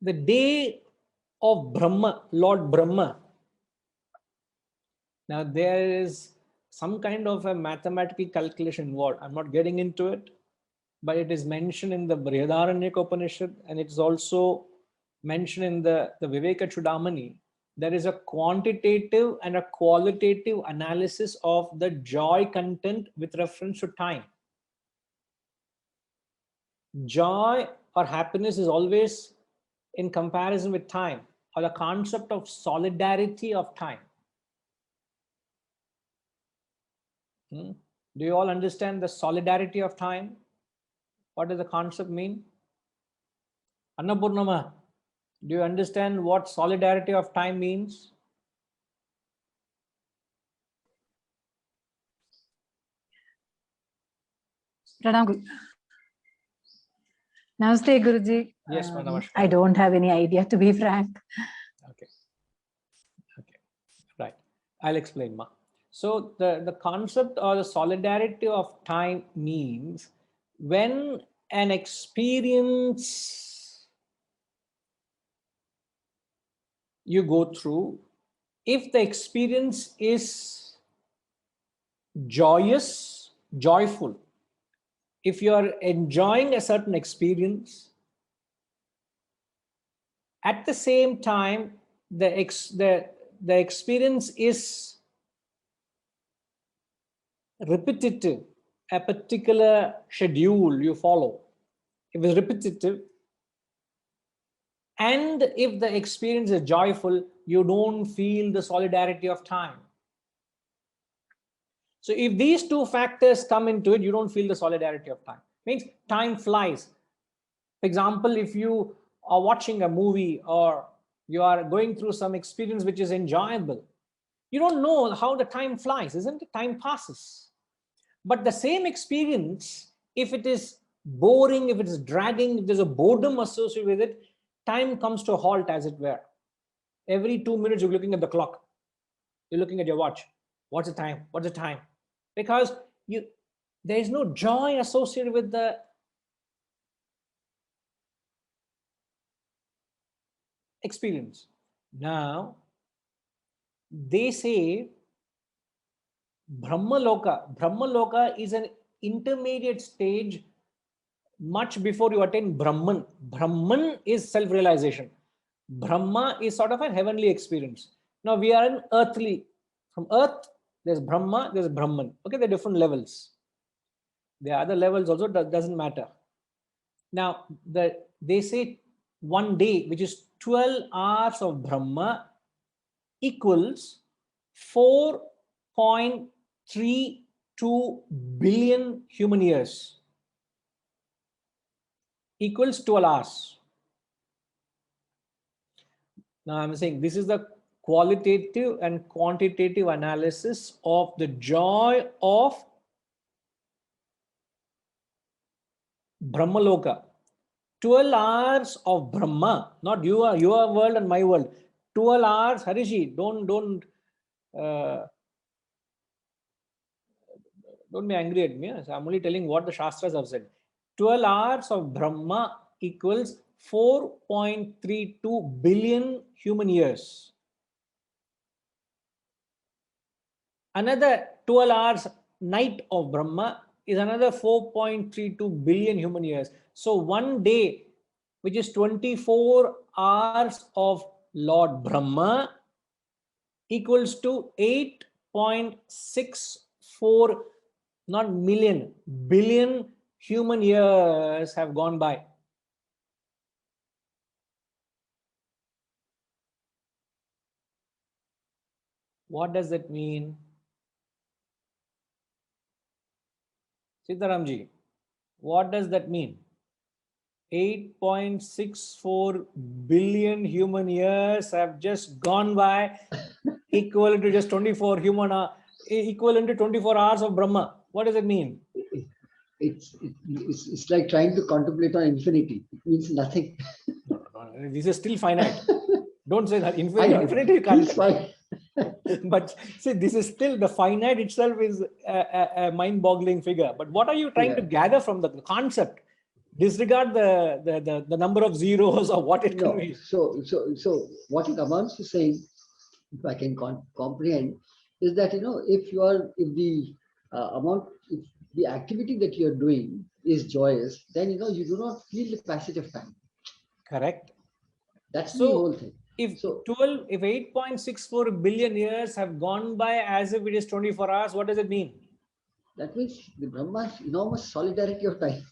day of Brahma, Lord Brahma. Now there is some kind of a mathematical calculation involved. I'm not getting into it, but it is mentioned in the Brihadaranyaka Upanishad, and it's also mentioned in the Viveka Chudamani, there is a quantitative and a qualitative analysis of the joy content with reference to time. Joy or happiness is always in comparison with time, or the concept of solidarity of time. Do you all understand the solidarity of time? What does the concept mean? Annapurnama, do you understand what solidarity of time means? Pranam. Namaste, Guruji. Yes, namaskar. I don't have any idea, to be frank. Okay. Okay. Right. I'll explain, Ma. So the concept or the solidarity of time means when an experience you go through, if the experience is joyous, joyful, if you are enjoying a certain experience, at the same time, the experience is repetitive, a particular schedule you follow. If it's repetitive, and if the experience is joyful, you don't feel the solidarity of time. So if these two factors come into it, you don't feel the solidarity of time. Means time flies. For example, if you are watching a movie or you are going through some experience which is enjoyable, you don't know how the time flies, isn't it? Time passes. But the same experience, if it is boring, if it is dragging, if there's a boredom associated with it, time comes to a halt, as it were. Every 2 minutes, you're looking at the clock. You're looking at your watch. What's the time? What's the time? Because there is no joy associated with the experience. Now, they say Brahmaloka is an intermediate stage much before you attain Brahman. Brahman is self-realization. Brahma is sort of a heavenly experience. Now we are in earthly. From earth, there's Brahma, there's Brahman. Okay, there are different levels. There are other levels also, that doesn't matter. Now, they say one day, which is 12 hours of Brahma, equals 4.32 billion human years. Equals 12 hours. Now I'm saying this is the qualitative and quantitative analysis of the joy of Brahmaloka. 12 hours of Brahma, not your world and my world. 12 hours, Harishi, don't be angry at me. I'm only telling what the Shastras have said. 12 hours of Brahma equals 4.32 billion human years. Another 12 hours night of Brahma is another 4.32 billion human years. So one day, which is 24 hours of Lord Brahma, equals to 8.64, not million, billion human years have gone by. What does that mean? Sitaramji, what does that mean? 8.64 billion human years have just gone by, equivalent to just 24 equivalent to 24 hours of Brahma. What does it mean? It's like trying to contemplate on infinity. It means nothing. No, this is still finite. Don't say that. Infinity you can't. But see, this is still, the finite itself is a mind-boggling figure. But what are you trying to gather from the concept? Disregard the number of zeros or what it can be. So what it amounts to saying, if I can comprehend, is that if the activity that you're doing is joyous, then you do not feel the passage of time. Correct. That's the whole thing. If So 8.64 billion years have gone by as if it is 24 hours, what does it mean? that means the Brahma's enormous solidarity of time.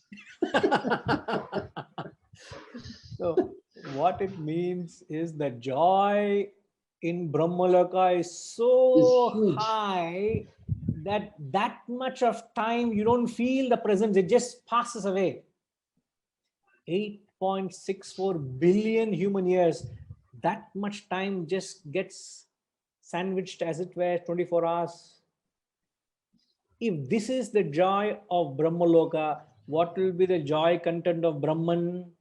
So what it means is the joy in Brahmaloka is so huge. high that much of time you don't feel the presence, it just passes away. 8.64 billion human years, that much time just gets sandwiched as it were 24 hours. If this is the joy of Brahmaloka, what will be the joy content of Brahman?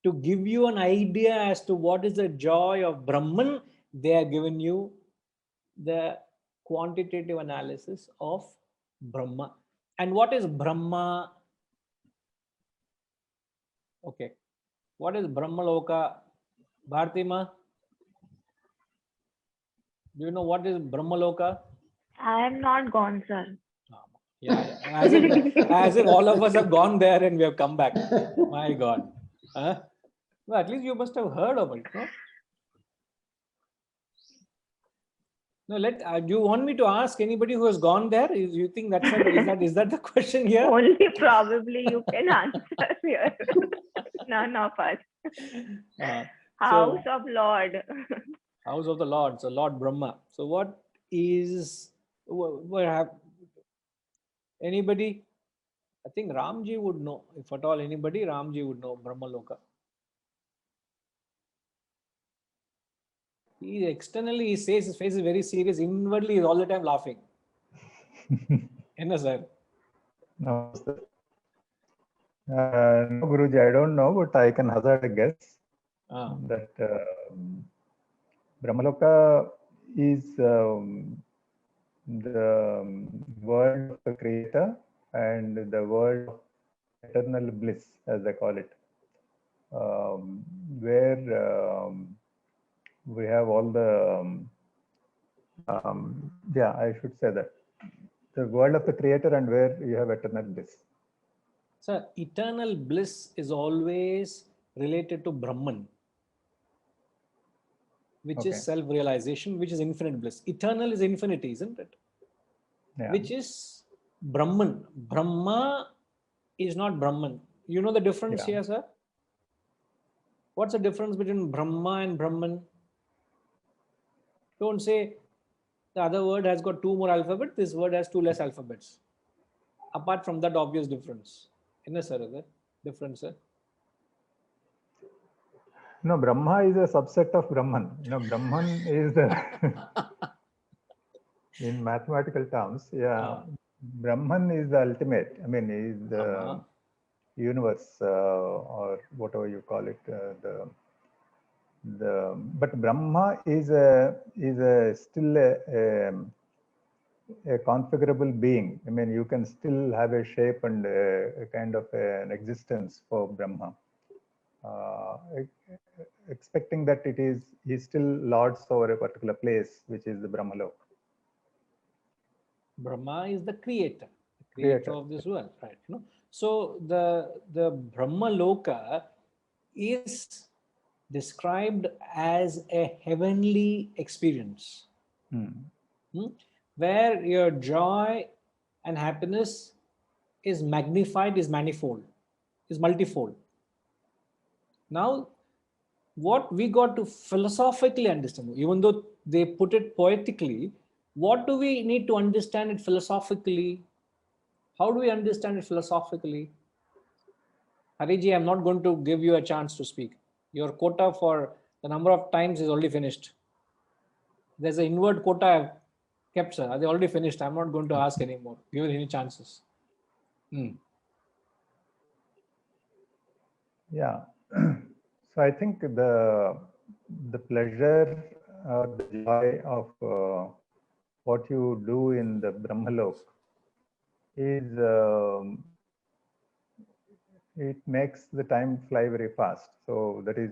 To give you an idea as to what is the joy of Brahman, they are giving you the quantitative analysis of Brahma. And what is Brahma? Okay. What is Brahmaloka? Bhartima? Do you know what is Brahmaloka? I am not gone, sir. Yeah. As if all of us have gone there and we have come back. My God. Huh? Well, at least you must have heard of it, no? No, do you want me to ask anybody who has gone there? You think is that the question here? Only probably you can answer here. None of us. House of Lord. House of the Lord, so Lord Brahma. So what anybody? I think Ramji would know. If at all anybody, Ramji would know Brahmaloka. He externally he says his face is very serious. Inwardly, he's all the time laughing. Sir? No, sir. No, Guruji, I don't know, but I can hazard a guess that Brahmaloka is the world of the Creator and the world of eternal bliss, as they call it, where we have all the, I should say that, the world of the Creator and where you have eternal bliss. Sir, eternal bliss is always related to Brahman, which is self-realization, which is infinite bliss. Eternal is infinity, isn't it? Yeah. Which is Brahman. Brahma is not Brahman. You know the difference here, sir? What's the difference between Brahma and Brahman? Don't say the other word has got 2 more alphabets, this word has 2 less alphabets. Apart from that obvious difference. Sir, difference, sir? No, Brahma is a subset of Brahman. Brahman is the, in mathematical terms, Brahman is the ultimate. I mean, is the universe or whatever you call it. But Brahma is still a configurable being. I mean, you can still have a shape and a kind of an existence for Brahma. Expecting that he still lords over a particular place, which is the Brahmalok. Brahma is the creator of this world, right? So the Brahmaloka is described as a heavenly experience, where your joy and happiness is magnified, is manifold, is multifold. Now, what we got to philosophically understand, even though they put it poetically, what do we need to understand it philosophically? How do we understand it philosophically? Hariji, I'm not going to give you a chance to speak. Your quota for the number of times is already finished. There's an inward quota I've kept, sir. They already finished. I'm not going to ask anymore. Give it any chances. Yeah. So I think the pleasure or the joy of what you do in the Brahmalok is it makes the time fly very fast. So that is.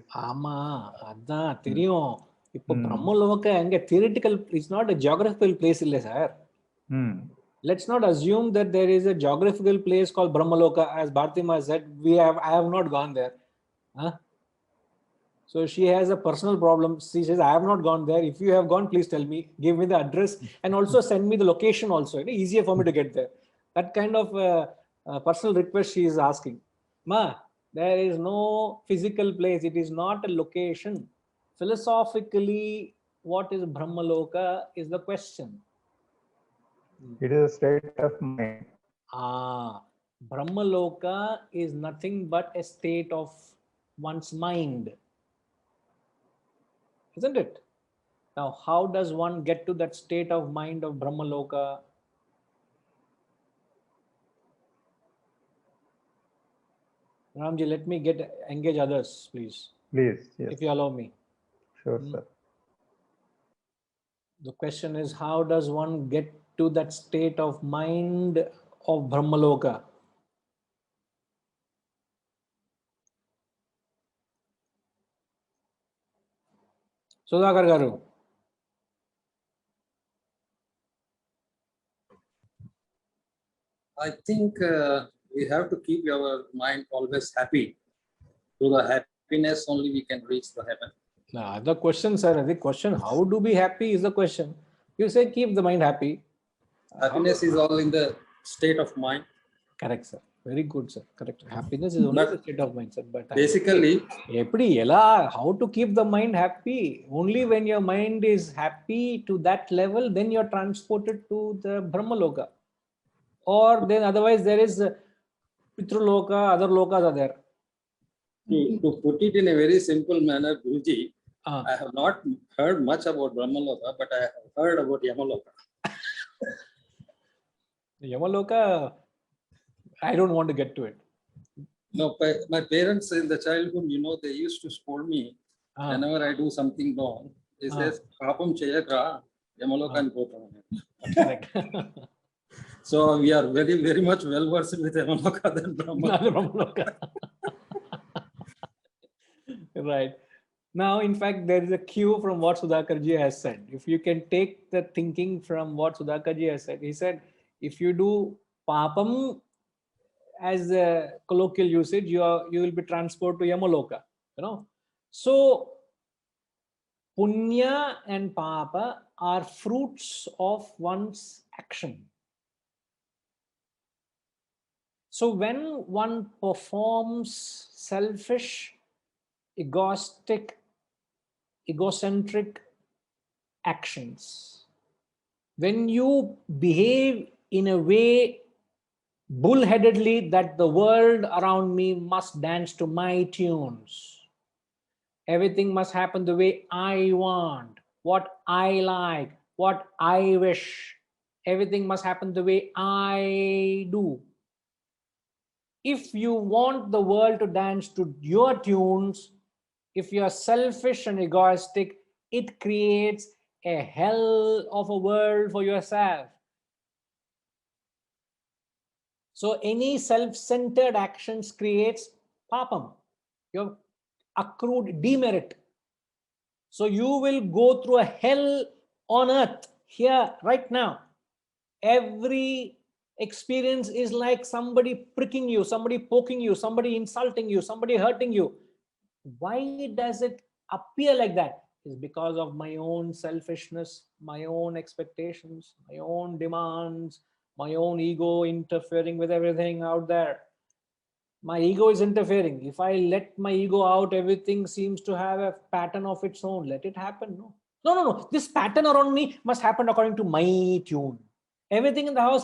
Theoretical, it's not a geographical place, sir. Let's not assume that there is a geographical place called Brahmaloka. As Bhartima said, I have not gone there. So she has a personal problem. She says, I have not gone there. If you have gone, please tell me, give me the address, and also send me the location also. Easier for me to get there. That kind of personal request she is asking. Ma, there is no physical place. It is not a location. Philosophically, what is Brahmaloka is the question. It is a state of mind. Brahmaloka is nothing but a state of one's mind. Isn't it? Now, how does one get to that state of mind of Brahmaloka? Ramji, let me engage others, please. Please, yes. If you allow me. Sure, sir. The question is, how does one get to that state of mind of Brahmaloka? Sudhakar Garu. I think we have to keep our mind always happy. Through the happiness only we can reach the heaven. Now, the question, sir, the question, how to be happy is the question. You say keep the mind happy. Happiness is all in the state of mind. Correct, sir. Very good, sir. Correct. Happiness is only the state of mind, sir. But basically, how to keep the mind happy? Only when your mind is happy to that level, then you're transported to the Brahmaloka. Or then otherwise there is Pitraloka, other lokas are there. To put it in a very simple manner, Guruji, I have not heard much about Brahmaloka, but I have heard about Yamaloka. Yamaloka, I don't want to get to it. No, my parents in the childhood, they used to scold me whenever I do something wrong. They says, "Papam chayakra, Yamaloka and Gopam." So we are very, very much well versed with Yamaloka than Brahmaloka. Right. Now, in fact, there is a cue from what Sudhakarji has said. If you can take the thinking from what Sudhakarji has said, he said, if you do papam as a colloquial usage, you will be transported to Yamaloka. So punya and papa are fruits of one's action. So when one performs selfish, egocentric actions, when you behave in a way bullheadedly that the world around me must dance to my tunes, everything must happen the way I want, what I like, what I wish, everything must happen the way I do. If you want the world to dance to your tunes, if you are selfish and egoistic, it creates a hell of a world for yourself. So any self-centered actions creates papam. You have accrued demerit. So you will go through a hell on earth here right now. Every experience is like somebody pricking you, somebody poking you, somebody insulting you, somebody hurting you. Why does it appear like that? It's because of my own selfishness, my own expectations, my own demands, my own ego interfering with everything out there. My ego is interfering. If I let my ego out, everything seems to have a pattern of its own. Let it happen. No. This pattern around me must happen according to my tune. Everything in the house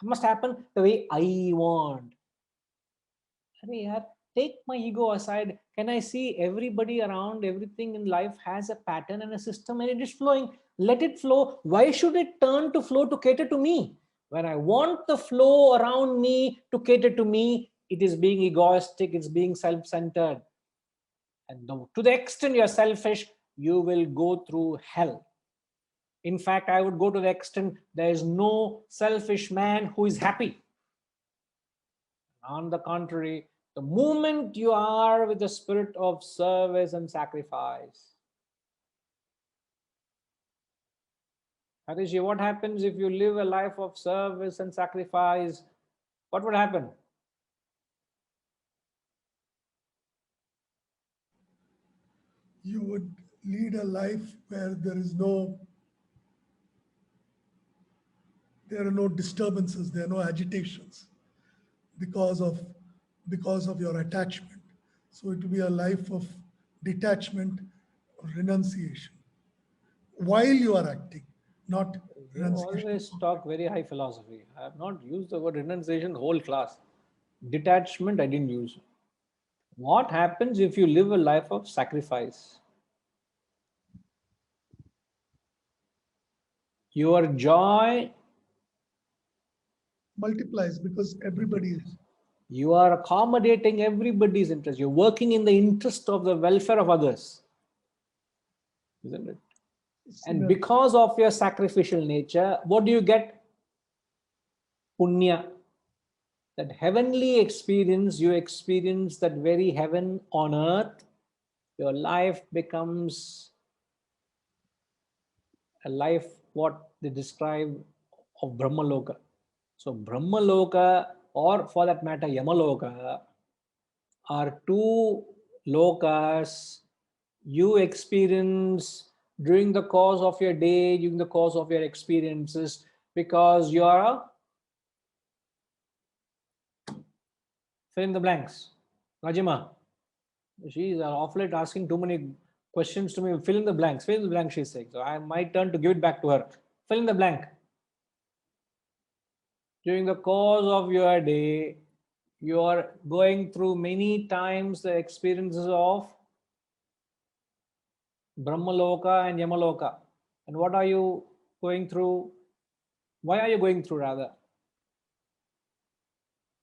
must happen the way I want. Take my ego aside. Can I see everybody around, everything in life has a pattern and a system and it is flowing? Let it flow. Why should it turn to flow to cater to me? When I want the flow around me to cater to me, it is being egoistic, it's being self-centered. And to the extent you're selfish, you will go through hell. In fact, I would go to the extent there is no selfish man who is happy. On the contrary, the moment you are with the spirit of service and sacrifice. Harishji, what happens if you live a life of service and sacrifice? What would happen? you would lead a life where there are no disturbances, there are no agitations because of your attachment. So it will be a life of detachment or renunciation while you are acting, not You renunciation. always talk very high philosophy. I have not used the word renunciation whole class. Detachment, I didn't use. What happens if you live a life of sacrifice? Your joy Multiplies because everybody is. You are accommodating everybody's interest. You're working in the interest of the welfare of others. Isn't it? And because of your sacrificial nature, what do you get? Punya. That heavenly experience, you experience that very heaven on earth. Your life becomes a life, what they describe of Brahmaloka. So Brahmaloka, or for that matter, Yamaloka, are two lokas you experience during the course of your day, during the course of your experiences, because you are fill in the blanks. Rajima, she's off late asking too many questions to me. Fill in the blanks, fill in the blank, she's saying. So I might turn to give it back to her. Fill in the blank. During the course of your day, you are going through many times the experiences of Brahmaloka and Yamaloka. And what are you going through? Why are you going through rather?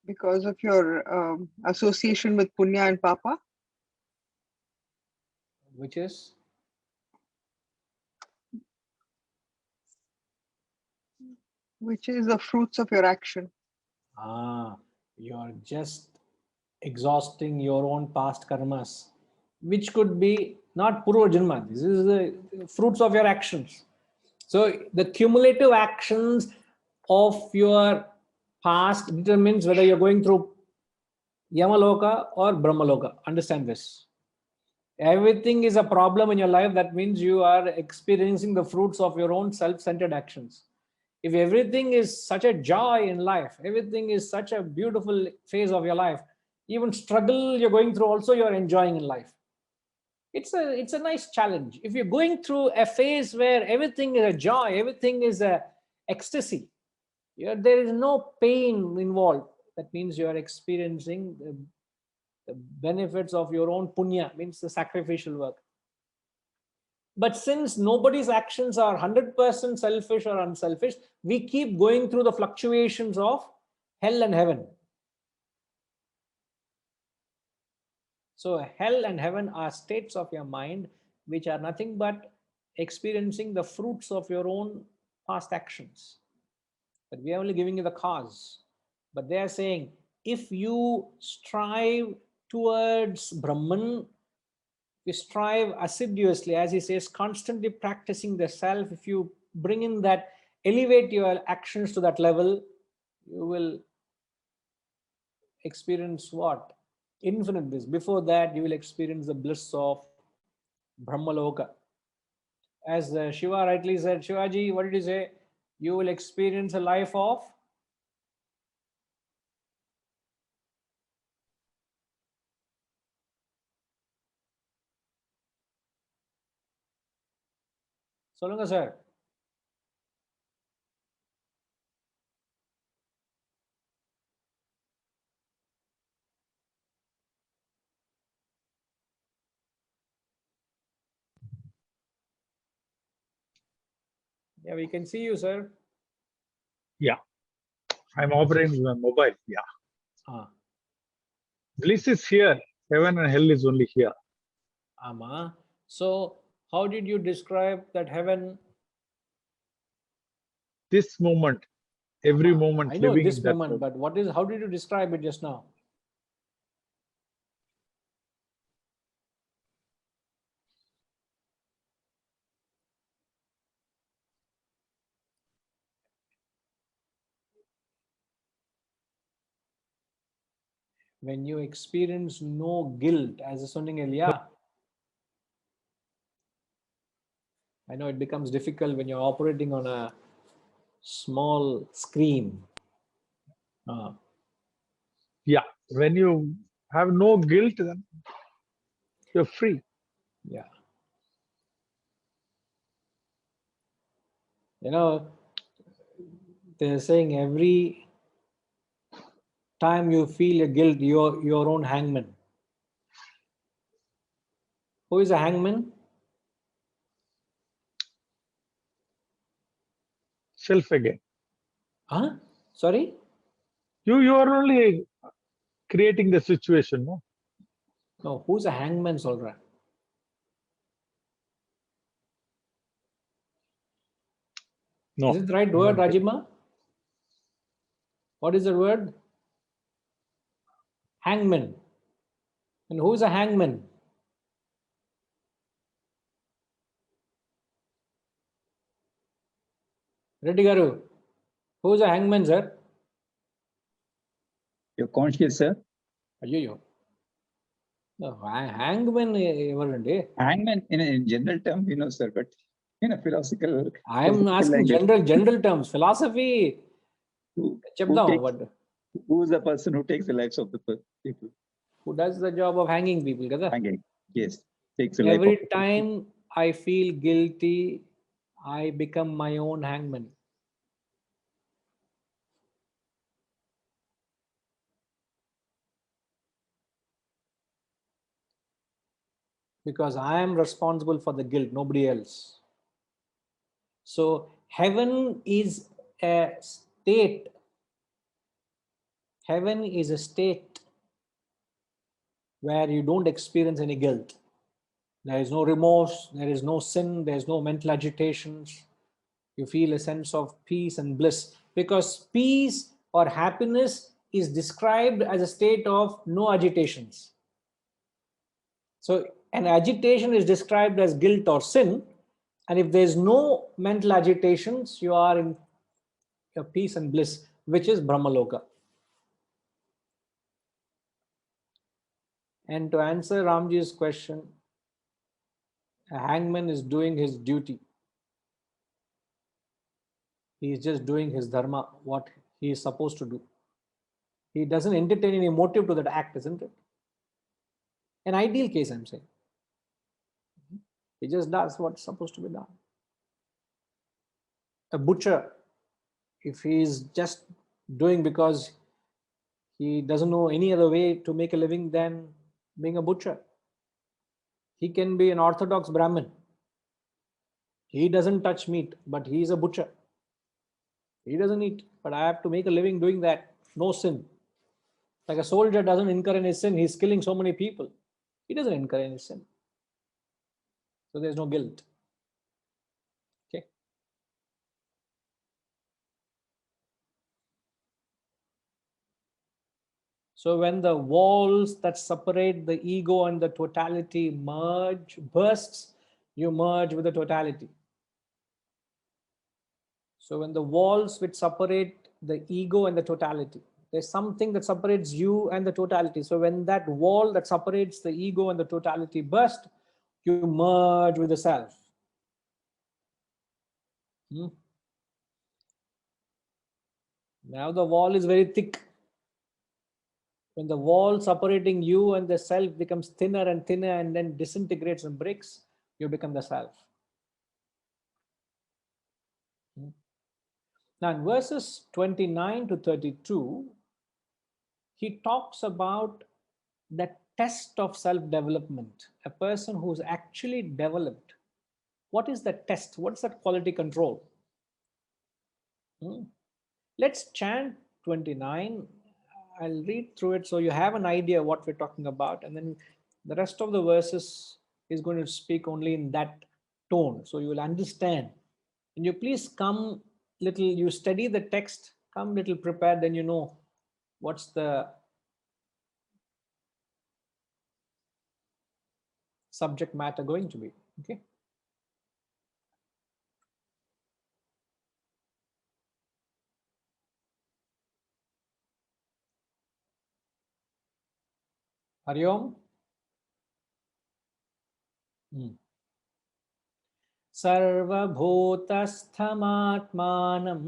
Because of your association with Punya and Papa. Which is? Which is the fruits of your action. You are just exhausting your own past karmas, which could be not Purva Janma. This is the fruits of your actions. So the cumulative actions of your past determines whether you're going through Yamaloka or Brahmaloka. Understand this. Everything is a problem in your life. That means you are experiencing the fruits of your own self-centered actions. If everything is such a joy in life, everything is such a beautiful phase of your life, even struggle you're going through also you're enjoying in life. It's a nice challenge. If you're going through a phase where everything is a joy, everything is a ecstasy, there is no pain involved, that means you are experiencing the benefits of your own punya, means the sacrificial work. But since nobody's actions are 100% selfish or unselfish, we keep going through the fluctuations of hell and heaven. So hell and heaven are states of your mind which are nothing but experiencing the fruits of your own past actions. But we are only giving you the cause. But they are saying, if you strive towards Brahman, you strive assiduously, as he says, constantly practicing the self. If you bring in that, elevate your actions to that level, you will experience what? Infinite bliss. Before that, you will experience the bliss of Brahmaloka. As Shiva rightly said, Shivaji, what did he say? You will experience a life of Solunga sir. Yeah, we can see you, sir. Yeah, I'm operating my mobile. Yeah. Bliss is here. Heaven and hell is only here. Ama. So, how did you describe that heaven? This moment, every moment, I know living this in that moment, but what is? How did you describe it just now? When you experience no guilt, as a சொன்னீங்க இல்லையா? I know it becomes difficult when you're operating on a small screen. Yeah, when you have no guilt, then you're free. Yeah. You know, they're saying every time you feel a guilt, you're your own hangman. Who is a hangman? Self again. Huh? Sorry? You are only creating the situation, no? No, who's a hangman, Solra? No. Is it the right word, Rajima? What is the word? Hangman. And who's a hangman? Reddy Garu. Who's a hangman, sir? You're conscious, sir. Ayyo. No, hangman evarandi. Hangman in general term, sir, but philosophical. I am asking general terms. Philosophy. Who's the person who takes the lives of the people? Who does the job of hanging people? Kada? Hanging, yes. Takes the life Every of the time I feel guilty, I become my own hangman. Because I am responsible for the guilt, nobody else. So heaven is a state. Heaven is a state where you don't experience any guilt. There is no remorse, there is no sin, there is no mental agitations. You feel a sense of peace and bliss, because peace or happiness is described as a state of no agitations. So an agitation is described as guilt or sin, and if there's no mental agitations, you are in your peace and bliss, which is Brahmaloka. And to answer Ramji's question, a hangman is doing his duty. He is just doing his dharma, what he is supposed to do. He doesn't entertain any motive to that act, isn't it? An ideal case, I'm saying. He just does what's supposed to be done. A butcher, if he is just doing because he doesn't know any other way to make a living than being a butcher. He can be an orthodox Brahmin. He doesn't touch meat, but he is a butcher. He doesn't eat, but I have to make a living doing that. No sin. Like a soldier doesn't incur any sin. He's killing so many people. He doesn't incur any sin. So there's no guilt. Okay. So when the walls that separate the ego and the totality bursts, you merge with the totality. So when the walls which separate the ego and the totality, there's something that separates you and the totality. So when that wall that separates the ego and the totality burst, you merge with the self. Now the wall is very thick. When the wall separating you and the self becomes thinner and thinner and then disintegrates and breaks, you become the self. Now in verses 29 to 32, he talks about the test of self-development. A person who's actually developed. What is the test? What's that quality control? Let's chant 29. I'll read through it so you have an idea what we're talking about, and then the rest of the verses is going to speak only in that tone, so you will understand. And you please come little, you study the text, come little prepared, then you know what's the subject matter going to be. Okay. Hari Om. sarvabhutasthamaatmanam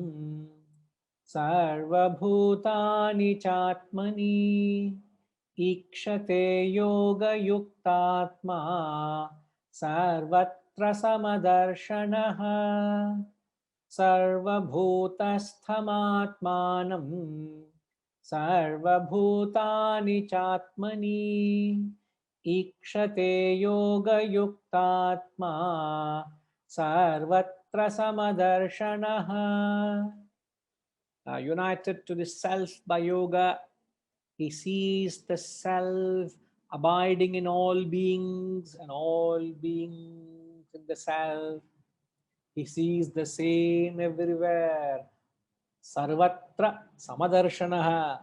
sarvabhutani chatmani ikshate yoga yuktatma sarvatra samadarshanaha sarvabhutasthamaatmanam sarvabhutani chatmani ikshate yoga yuktatma sarvatra samadarshanaha. United to the self by yoga, he sees the self abiding in all beings and all beings in the self. He sees the same everywhere. Sarvatra samadarshanaha.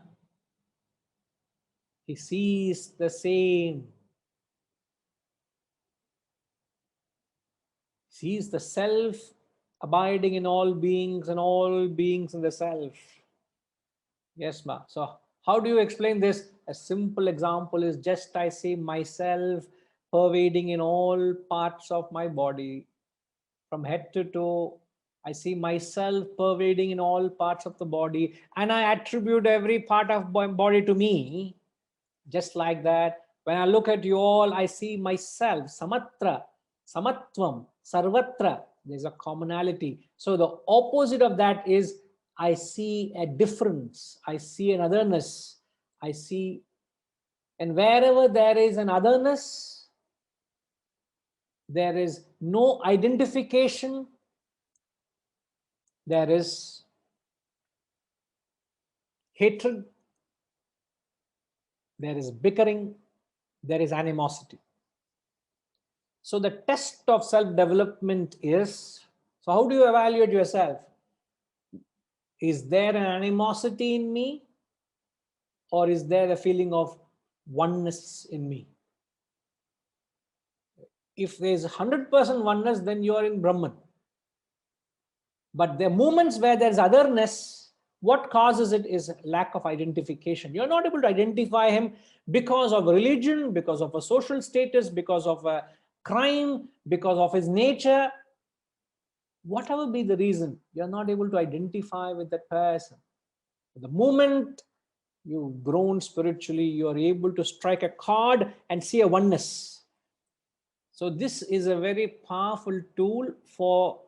He sees the same. Sees the self abiding in all beings and all beings in the self. Yes, ma. So how do you explain this? A simple example is just I see myself pervading in all parts of my body. From head to toe, I see myself pervading in all parts of the body, and I attribute every part of my body to me. Just like that, when I look at you all, I see myself, samatra, samatvam, sarvatra. There's a commonality. So the opposite of that is I see a difference. I see an otherness. I see, and wherever there is an otherness, there is no identification. There is hatred. There is bickering. There is animosity. So the test of self-development is, so how do you evaluate yourself? Is there an animosity in me? Or is there a feeling of oneness in me? If there's 100% oneness, then you are in Brahman. But there are moments where there's otherness. What causes it is lack of identification. You're not able to identify him because of religion, because of a social status, because of a crime, because of his nature. Whatever be the reason, you're not able to identify with that person. The moment you've grown spiritually, you're able to strike a chord and see a oneness. So this is a very powerful tool for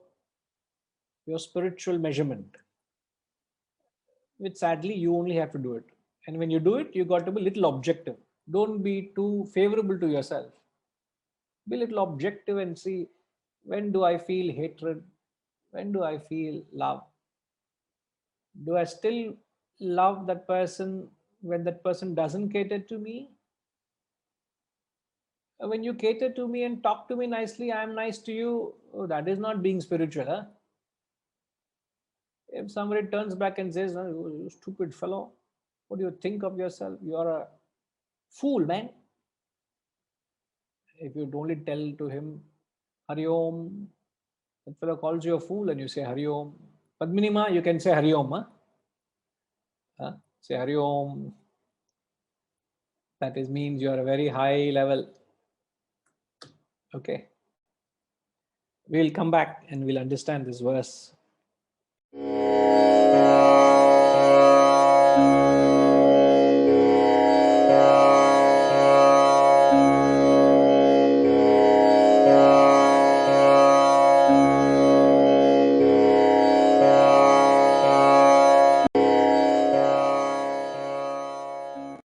your spiritual measurement, which sadly you only have to do it. And when you do it, you got to be little objective. Don't be too favorable to yourself. Be little objective and see, when do I feel hatred? When do I feel love? Do I still love that person when that person doesn't cater to me? When you cater to me and talk to me nicely, I am nice to you. Oh, that is not being spiritual. Huh? If somebody turns back and says, oh, you stupid fellow, what do you think of yourself? You are a fool, man. If you only tell to him, Hari Om, that fellow calls you a fool and you say Hari Om. Padminima, you can say Hari Om. Huh? Say Hari Om. That is means you are a very high level. Okay. We'll come back and we'll understand this verse.